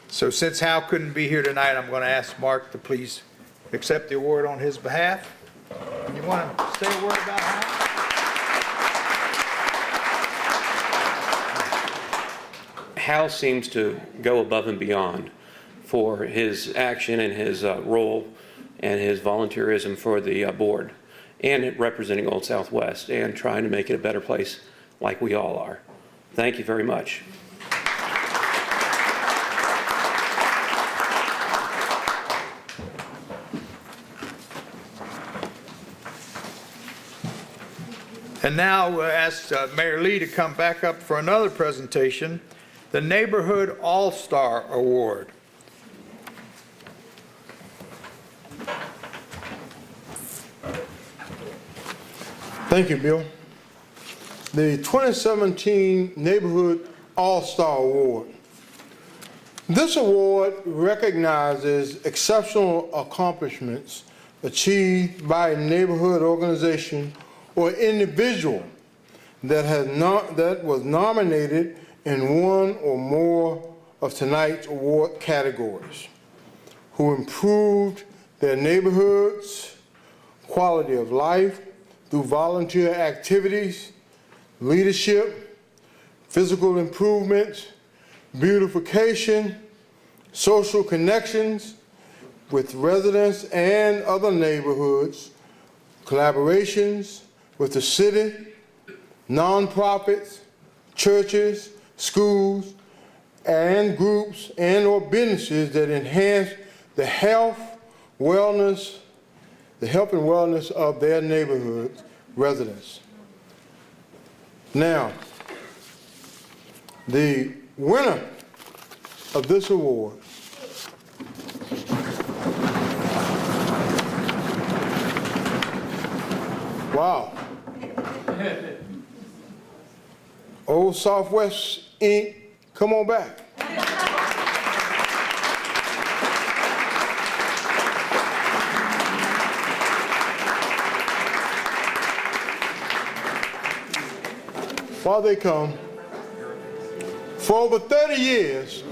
So since Hal couldn't be here tonight, I'm going to ask Mark to please accept the award on his behalf. You want to say a word about Hal? Hal seems to go above and beyond for his action and his role and his volunteerism for the board and representing Old Southwest and trying to make it a better place like we all are. Thank you very much. And now we'll ask Mayor Lee to come back up for another presentation, the Neighborhood All-Star Award. Thank you, Bill. The 2017 Neighborhood All-Star Award. This award recognizes exceptional accomplishments achieved by a neighborhood organization or individual that was nominated in one or more of tonight's award categories, who improved their neighborhoods' quality of life through volunteer activities, leadership, physical improvements, beautification, social connections with residents and other neighborhoods, collaborations with the city, nonprofits, churches, schools, and groups and or businesses that enhance the health and wellness of their neighborhood residents. Now, the winner of this award wow. Old Southwest Inc., come on back. While they come, for over 30 years,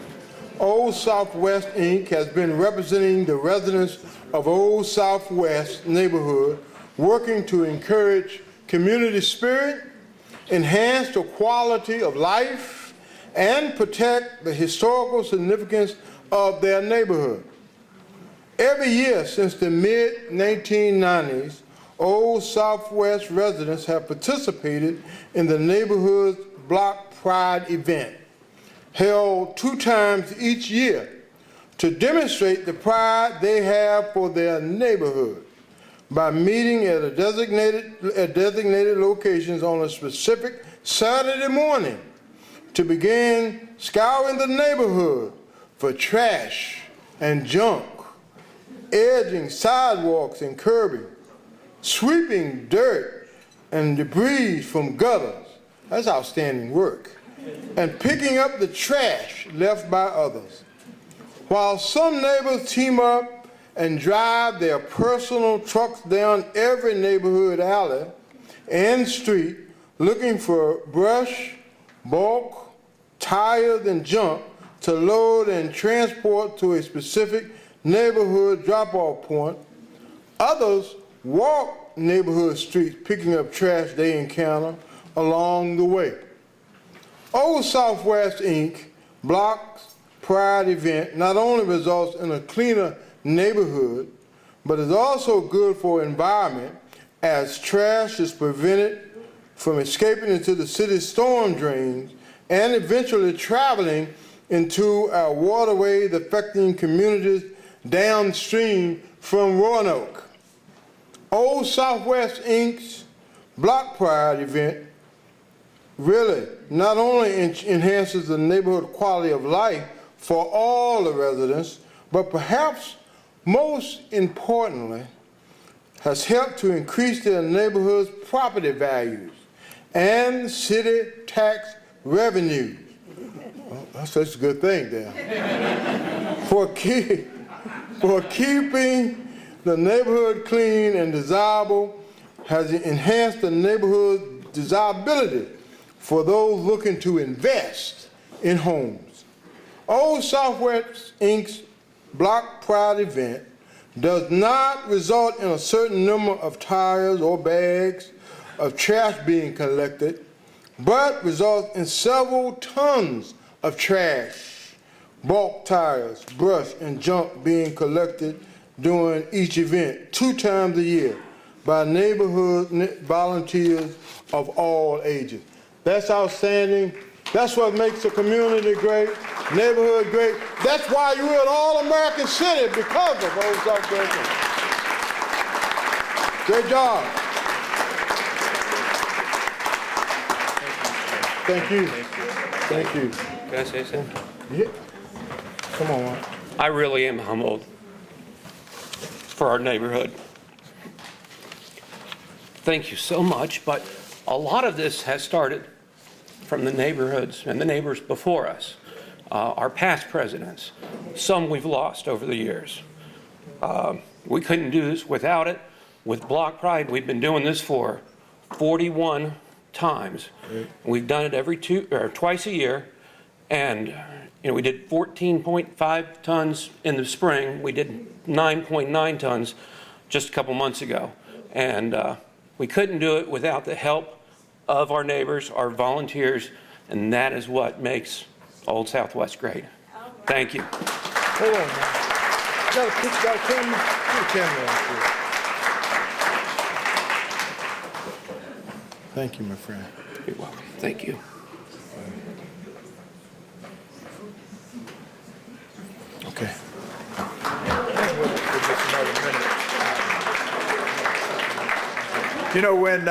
Old Southwest Inc. has been representing the residents of Old Southwest neighborhood, working to encourage community spirit, enhance the quality of life, and protect the historical significance of their neighborhood. Every year since the mid-1990s, Old Southwest residents have participated in the neighborhood block pride event, held 2 times each year, to demonstrate the pride they have for their neighborhood by meeting at designated locations on a specific Saturday morning to begin scouring the neighborhood for trash and junk, edging sidewalks and curbing, sweeping dirt and debris from gutters, that's outstanding work, and picking up the trash left by others. While some neighbors team up and drive their personal trucks down every neighborhood alley and street looking for brush, bulk, tires, and junk to load and transport to a specific neighborhood drop-off point, others walk neighborhood streets picking up trash they encounter along the way. Old Southwest Inc. Block Pride event not only results in a cleaner neighborhood, but is also good for environment as trash is prevented from escaping into the city's storm drains and eventually traveling into our waterways, affecting communities downstream from Roanoke. Old Southwest Inc.'s Block Pride event really not only enhances the neighborhood quality of life for all the residents, but perhaps most importantly, has helped to increase their neighborhood's property values and city tax revenue. Well, that's such a good thing there. for keeping the neighborhood clean and desirable, has enhanced the neighborhood desirability for those looking to invest in homes. Old Southwest Inc.'s Block Pride event does not result in a certain number of tires or bags of trash being collected, but results in several tons of trash, bulk tires, brush, and junk being collected during each event 2 times a year by neighborhood volunteers of all ages. That's outstanding. That's what makes a community great, neighborhood great. That's why you're an all-American city, because of Old Southwest. Great job. Thank you. Thank you. Can I say something? Yeah. Come on, man. I really am humbled for our neighborhood. Thank you so much, but a lot of this has started from the neighborhoods and the neighbors before us, our past presidents. Some we've lost over the years. We couldn't do this without it. With Block Pride, we've been doing this for 41 times. We've done it twice a year, and we did 14.5 tons in the spring. We did 9.9 tons just a couple months ago, and we couldn't do it without the help of our neighbors, our volunteers, and that is what makes Old Southwest great. Thank you. Hold on, man. Got a camera? Put a camera on, please. Thank you, my friend. You're welcome. Thank you. Okay. You know, when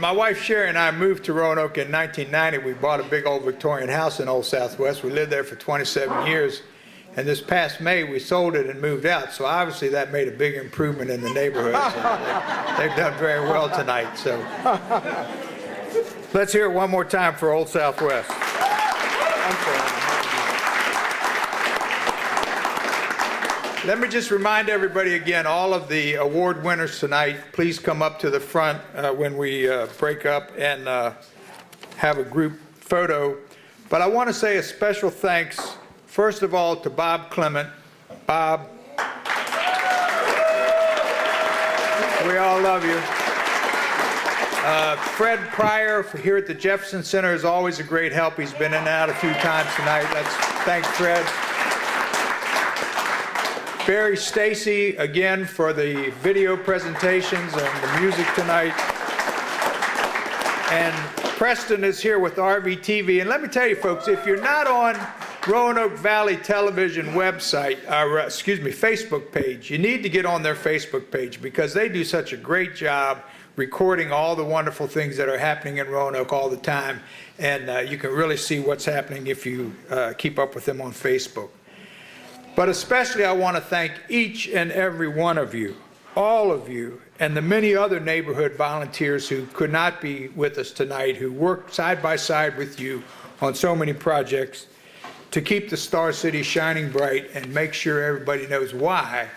my wife Sherry and I moved to Roanoke in 1990, we bought a big old Victorian house in Old Southwest. We lived there for 27 years, and this past May we sold it and moved out. So obviously that made a big improvement in the neighborhood. They've done very well tonight. So let's hear it one more time for Old Southwest. Let me just remind everybody again, all of the award winners tonight, please come up to the front when we break up and have a group photo. But I want to say a special thanks, first of all, to Bob Clement. Bob, we all love you. Fred Pryor here at the Jefferson Center is always a great help. He's been in and out a few times tonight. Thanks, Fred. Barry Stacy, again, for the video presentations and the music tonight. And Preston is here with RVTV. And let me tell you, folks, if you're not on Roanoke Valley Television website, Facebook page, you need to get on their Facebook page because they do such a great job recording all the wonderful things that are happening in Roanoke all the time. And you can really see what's happening if you keep up with them on Facebook. But especially I want to thank each and every one of you, all of you, and the many other neighborhood volunteers who could not be with us tonight, who worked side by side with you on so many projects to keep the Star City shining bright and make sure everybody knows why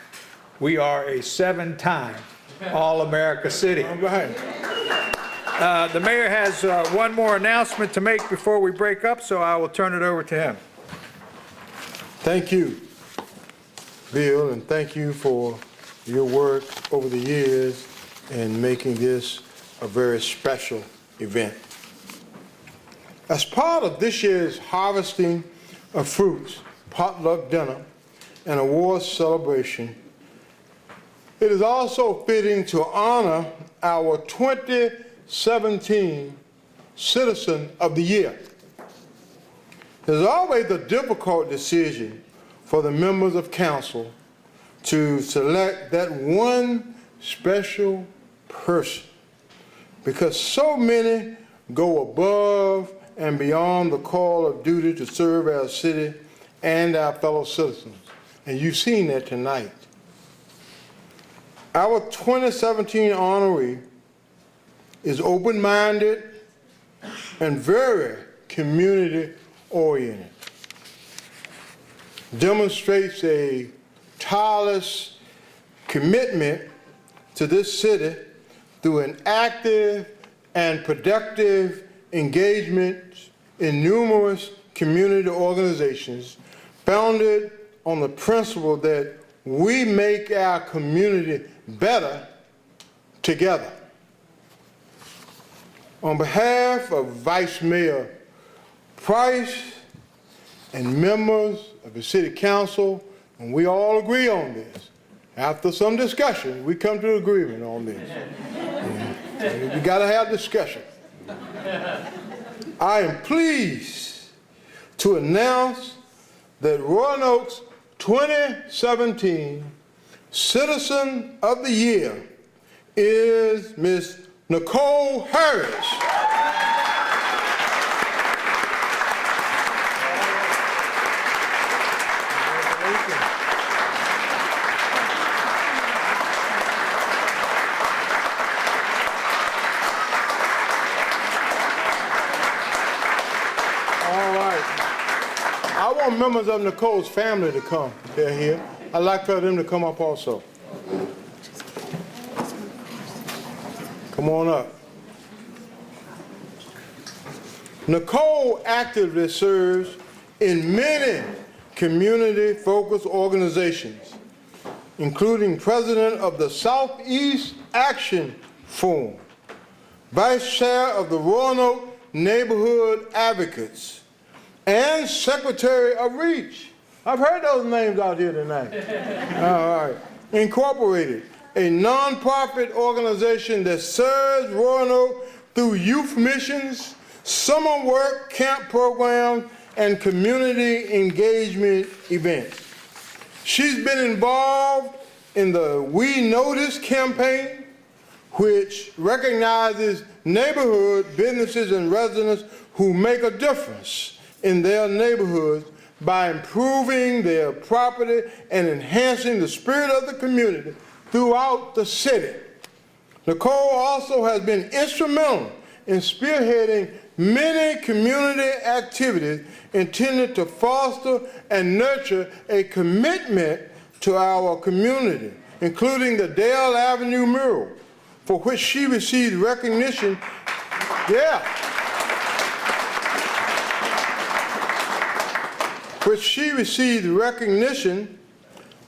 we are a 7-time All-America City. All right. The mayor has one more announcement to make before we break up, so I will turn it over to him. Thank you, Bill, and thank you for your work over the years in making this a very special event. As part of this year's Harvesting of Fruits potluck dinner and awards celebration, it is also fitting to honor our 2017 Citizen of the Year. There's always a difficult decision for the members of council to select that one special person because so many go above and beyond the call of duty to serve our city and our fellow citizens. And you've seen that tonight. Our 2017 honoree is open-minded and very community-oriented. Demonstrates a tireless commitment to this city through an active and productive engagement in numerous community organizations founded on the principle that we make our community better together. On behalf of Vice Mayor Price and members of the City Council, and we all agree on this, after some discussion, we come to an agreement on this. We got to have discussion. I am pleased to announce that Roanoke's 2017 Citizen of the Year is Ms. Nicole Harris. I want members of Nicole's family to come. They're here. I'd like for them to come up also. Come on up. Nicole actively serves in many community-focused organizations, including president of the Southeast Action Forum, vice chair of the Roanoke Neighborhood Advocates, and secretary of REACH. I've heard those names out here tonight. All right. Incorporated, a nonprofit organization that serves Roanoke through youth missions, summer work camp programs, and community engagement events. She's been involved in the We Notice campaign, which recognizes neighborhood businesses and residents who make a difference in their neighborhoods by improving their property and enhancing the spirit of the community throughout the city. Nicole also has been instrumental in spearheading many community activities intended to foster and nurture a commitment to our community, including the Dale Avenue mural, for which she received recognition. Which she received recognition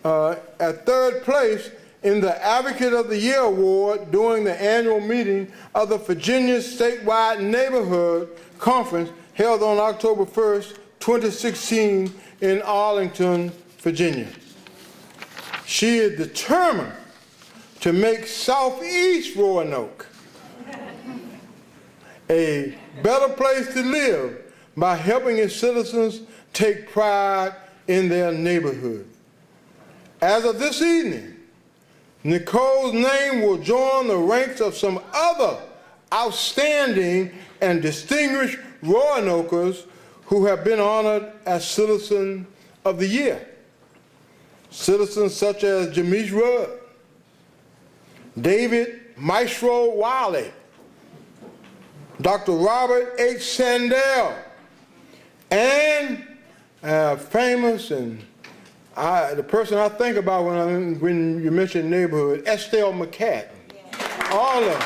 at third place in the Advocate of the Year Award during the annual meeting of the Virginia Statewide Neighborhood Conference held on October 1st, 2016 in Arlington, Virginia. She is determined to make Southeast Roanoke a better place to live by helping its citizens take pride in their neighborhood. As of this evening, Nicole's name will join the ranks of some other outstanding and distinguished Roanokers who have been honored as Citizen of the Year. Citizens such as Jameis Rudd, David Maestro Wiley, Dr. Robert H. Sandell, and famous and the person I think about when you mention neighborhood, Estelle McCat. All of them.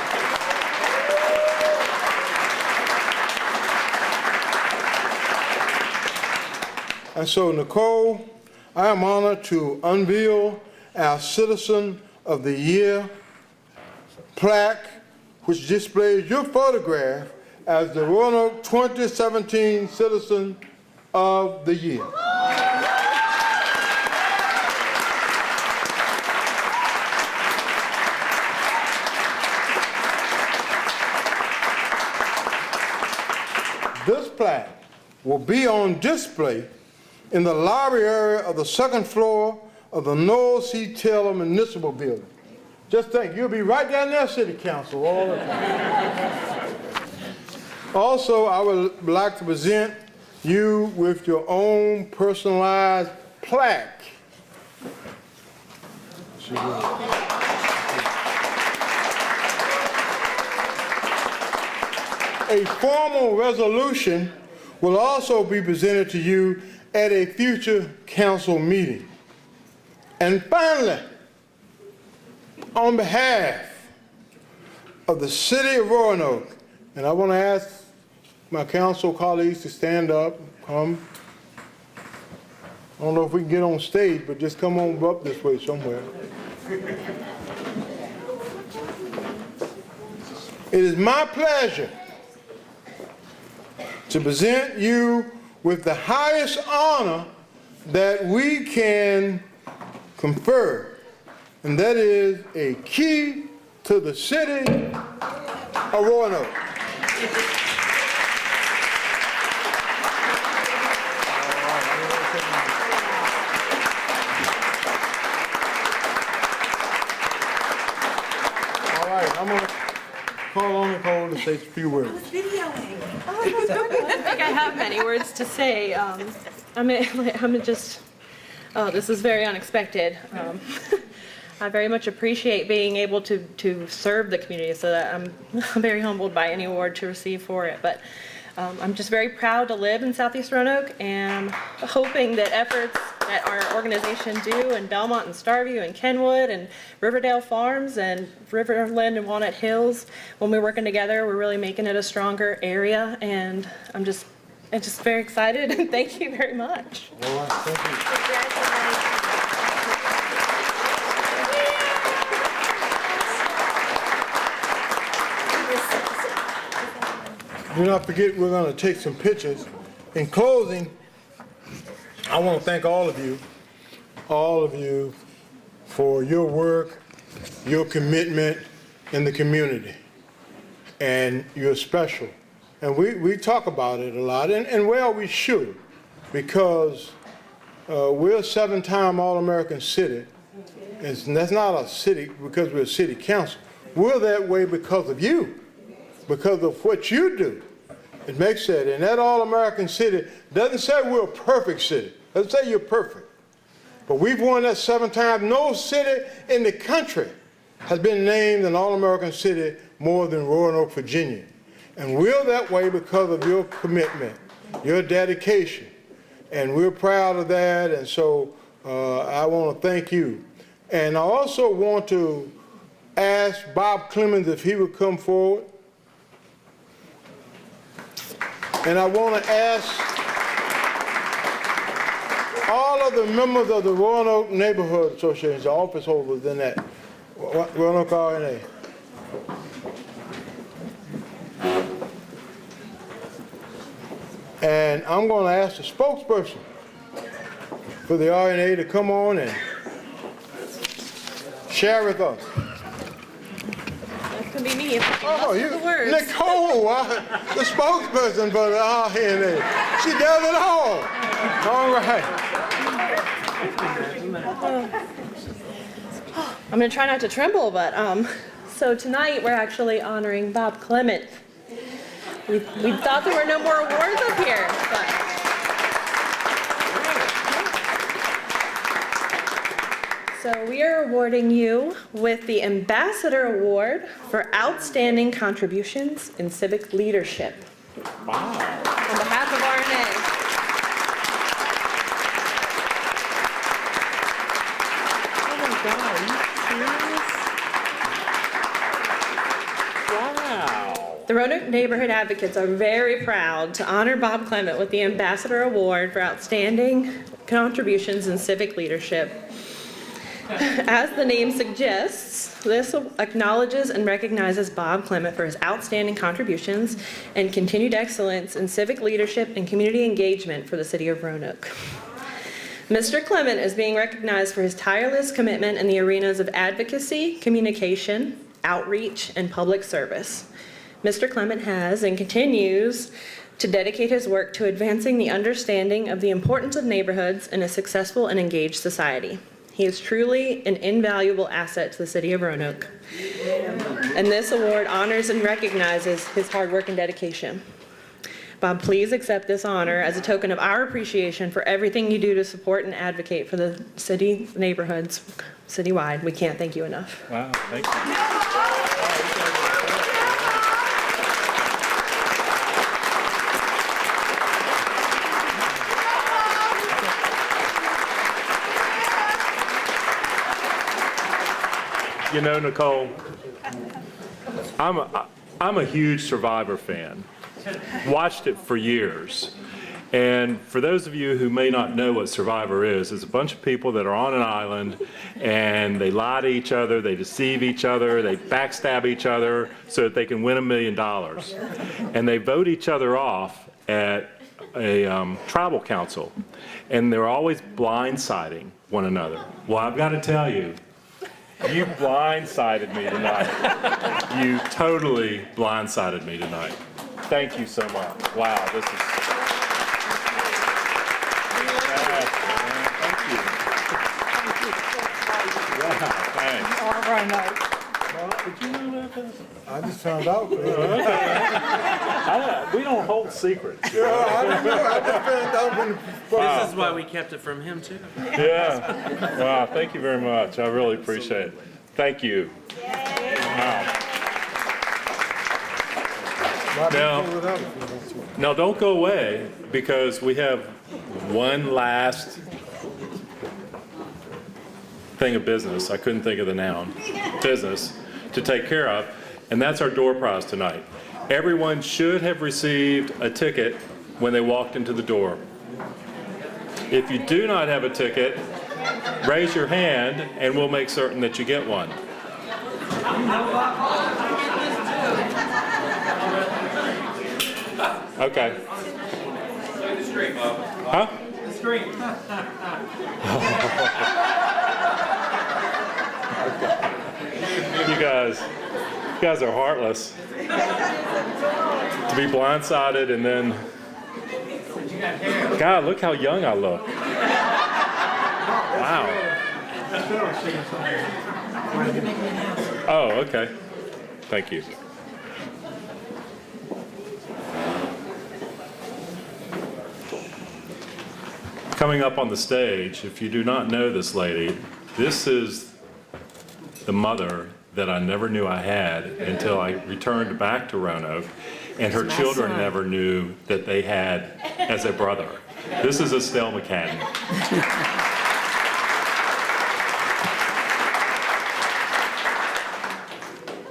And so, Nicole, I am honored to unveil our Citizen of the Year plaque, which displays your photograph as the Roanoke 2017 Citizen of the Year. This plaque will be on display in the lobby area of the second floor of the Noel C. Taylor Municipal Building. Just think, you'll be right down there, City Council, all the time. Also, I would like to present you with your own personalized plaque. A formal resolution will also be presented to you at a future council meeting. And finally, on behalf of the city of Roanoke, and I want to ask my council colleagues to stand up, come. I don't know if we can get on stage, but just come on up this way somewhere. It is my pleasure to present you with the highest honor that we can confer, and that is a key to the city of Roanoke. All right, I'm going to call on Nicole to say a few words. I don't think I have many words to say. I'm just, this is very unexpected. I very much appreciate being able to serve the community, so that I'm very humbled by any award to receive for it. But I'm just very proud to live in Southeast Roanoke, and I'm hoping that efforts that our organization do in Belmont and Starview and Kenwood and Riverdale Farms and Riverland and Walnut Hills, when we're working together, we're really making it a stronger area. And I'm just very excited, and thank you very much. All right, thank you. Do not forget, we're going to take some pictures. In closing, I want to thank all of you for your work, your commitment in the community. And you're special. And we talk about it a lot, and well, we should, because we're a 7-time All-American city. And that's not a city because we're a city council. We're that way because of you. Because of what you do. It makes it. And that All-American city doesn't say we're a perfect city. It doesn't say you're perfect. But we've won that 7 times. No city in the country has been named an All-American city more than Roanoke, Virginia. And we're that way because of your commitment, your dedication. And we're proud of that. And so I want to thank you. And I also want to ask Bob Clemens if he would come forward. And I want to ask all of the members of the Roanoke Neighborhood Association, the office holders in that, Roanoke RNA. And I'm going to ask the spokesperson for the RNA to come on and share with us. That could be me if I can Oh, muster the words. Nicole, the spokesperson for the RNA. She does it all. All right. I'm going to try not to tremble, but so tonight we're actually honoring Bob Clement. We thought there were no more awards up here, but so we are awarding you with the Ambassador Award for Outstanding Contributions in Civic Leadership. Wow. On behalf of RNA. The Roanoke Neighborhood Advocates are very proud to honor Bob Clement with the Ambassador Award for Outstanding Contributions in Civic Leadership. As the name suggests, this acknowledges and recognizes Bob Clement for his outstanding contributions and continued excellence in civic leadership and community engagement for the city of Roanoke. Mr. Clement is being recognized for his tireless commitment in the arenas of advocacy, communication, outreach, and public service. Mr. Clement has and continues to dedicate his work to advancing the understanding of the importance of neighborhoods in a successful and engaged society. He is truly an invaluable asset to the city of Roanoke. And this award honors and recognizes his hard work and dedication. Bob, please accept this honor as a token of our appreciation for everything you do to support and advocate for the city neighborhoods citywide. We can't thank you enough. Wow, thank you. You know, Nicole, I'm a huge Survivor fan. Watched it for years. And for those of you who may not know what Survivor is, it's a bunch of people that are on an island and they lie to each other, they deceive each other, they backstab each other so that they can win $1 million. And they vote each other off at a tribal council. And they're always blindsiding one another. Well, I've got to tell you, you blindsided me tonight. You totally blindsided me tonight. Thank you so much. Wow, this is... Thank you. Wow, thanks. All right. Did you know about this? I just found out. We don't hold secrets. Yeah, I just found out when This is why we kept it from him, too. Yeah. Wow, thank you very much. I really appreciate it. Thank you. Wow. Now, don't go away because we have one last thing of business. I couldn't think of the noun. Business to take care of, and that's our door prize tonight. Everyone should have received a ticket when they walked into the door. If you do not have a ticket, raise your hand and we'll make certain that you get one. Okay. Huh? The screen. You guys are heartless. To be blindsided and then, God, look how young I look. Wow. Oh, okay. Thank you. Coming up on the stage, if you do not know this lady, this is the mother that I never knew I had until I returned back to Roanoke, and her children never knew that they had as a brother. This is Estelle McCadden.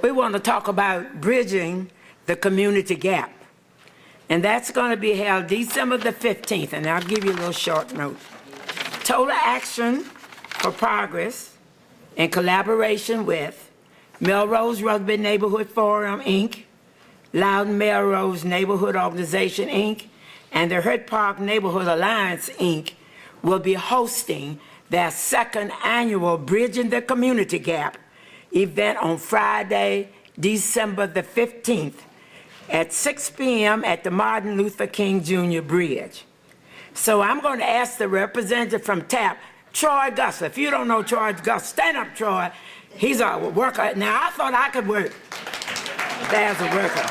We want to talk about bridging the community gap. And that's going to be held December the 15th, and I'll give you a little short note. Total Action for Progress in collaboration with Melrose Rugby Neighborhood Forum, Inc., Loudon Melrose Neighborhood Organization, Inc., and the Hurt Park Neighborhood Alliance, Inc., will be hosting their second annual Bridging the Community Gap event on Friday, December the 15th at 6 p.m. at the Martin Luther King Jr. Bridge. So I'm going to ask the representative from TAP, Troy Gus. If you don't know Troy Gus, stand up, Troy. He's a worker. Now, I thought I could work. There's a worker.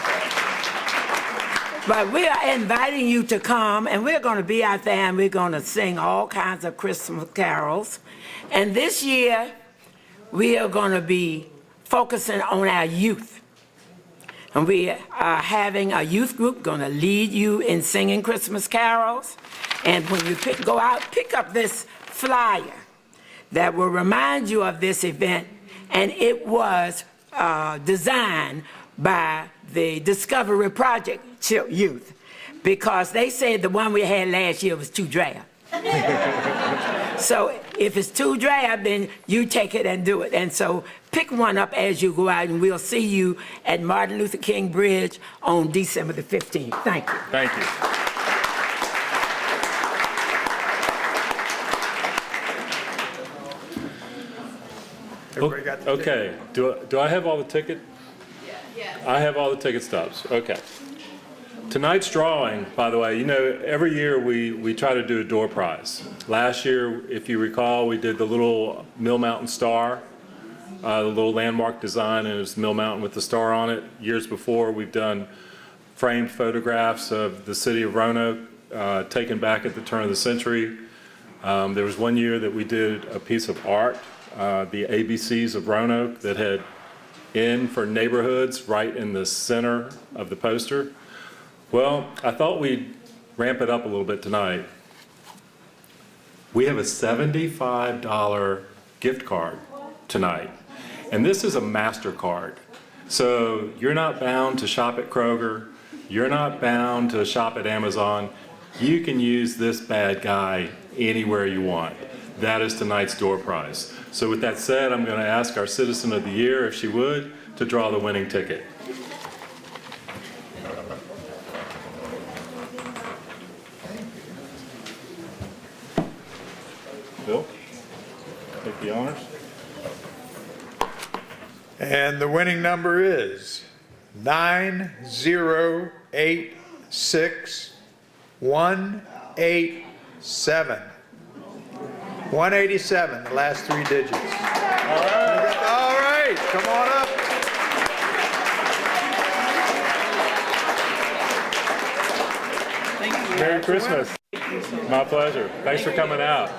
But we are inviting you to come, and we're going to be out there, and we're going to sing all kinds of Christmas carols. And this year, we are going to be focusing on our youth. And we are having a youth group going to lead you in singing Christmas carols. And when you go out, pick up this flyer that will remind you of this event. And it was designed by the Discovery Project youth, because they said the one we had last year was too drab. So if it's too drab, then you take it and do it. And so pick one up as you go out, and we'll see you at Martin Luther King Bridge on December the 15th. Thank you. Thank you. Everybody got the Okay, do I have all the ticket? Yeah. I have all the ticket stubs, okay. Tonight's drawing, by the way, you know, every year we try to do a door prize. Last year, if you recall, we did the little Mill Mountain star, the little landmark design, and it's Mill Mountain with the star on it. Years before, we've done framed photographs of the city of Roanoke taken back at the turn of the century. There was one year that we did a piece of art, the ABCs of Roanoke, that had "N" for neighborhoods right in the center of the poster. Well, I thought we'd ramp it up a little bit tonight. We have a $75 gift card tonight, and this is a MasterCard. So you're not bound to shop at Kroger, you're not bound to shop at Amazon. You can use this bad guy anywhere you want. That is tonight's door prize. So with that said, I'm going to ask our Citizen of the Year, if she would, to draw the winning ticket. Bill, take the honors. And the winning number is 9086187. 187, the last three digits. All right, come on up. Merry Christmas. My pleasure. Thanks for coming out.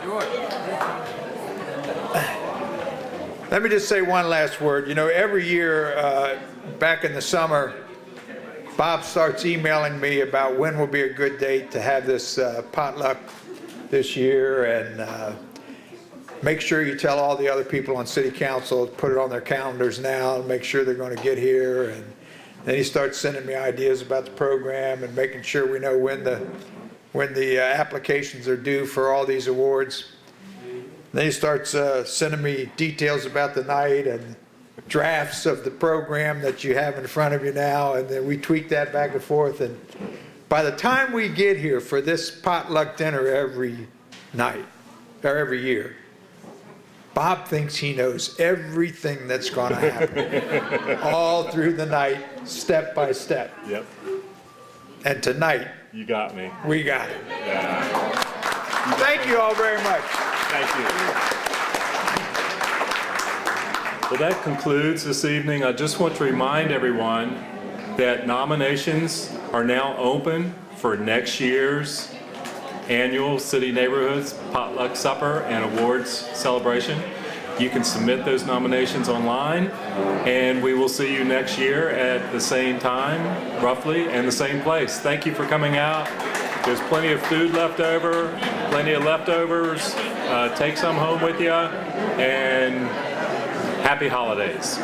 Let me just say one last word. You know, every year back in the summer, Bob starts emailing me about when will be a good date to have this potluck this year, and make sure you tell all the other people on city council to put it on their calendars now and make sure they're going to get here. And then he starts sending me ideas about the program and making sure we know when the applications are due for all these awards. Then he starts sending me details about the night and drafts of the program that you have in front of you now, and then we tweak that back and forth. And by the time we get here for this potluck dinner every night, or every year, Bob thinks he knows everything that's going to happen all through the night, step by step. Yep. And tonight, You got me. we got it. Yeah. Thank you all very much. Thank you. Well, that concludes this evening. I just want to remind everyone that nominations are now open for next year's annual City Neighborhoods Potluck Supper and Awards Celebration. You can submit those nominations online, and we will see you next year at the same time, roughly, and the same place. Thank you for coming out. There's plenty of food left over, plenty of leftovers. Take some home with you, and happy holidays.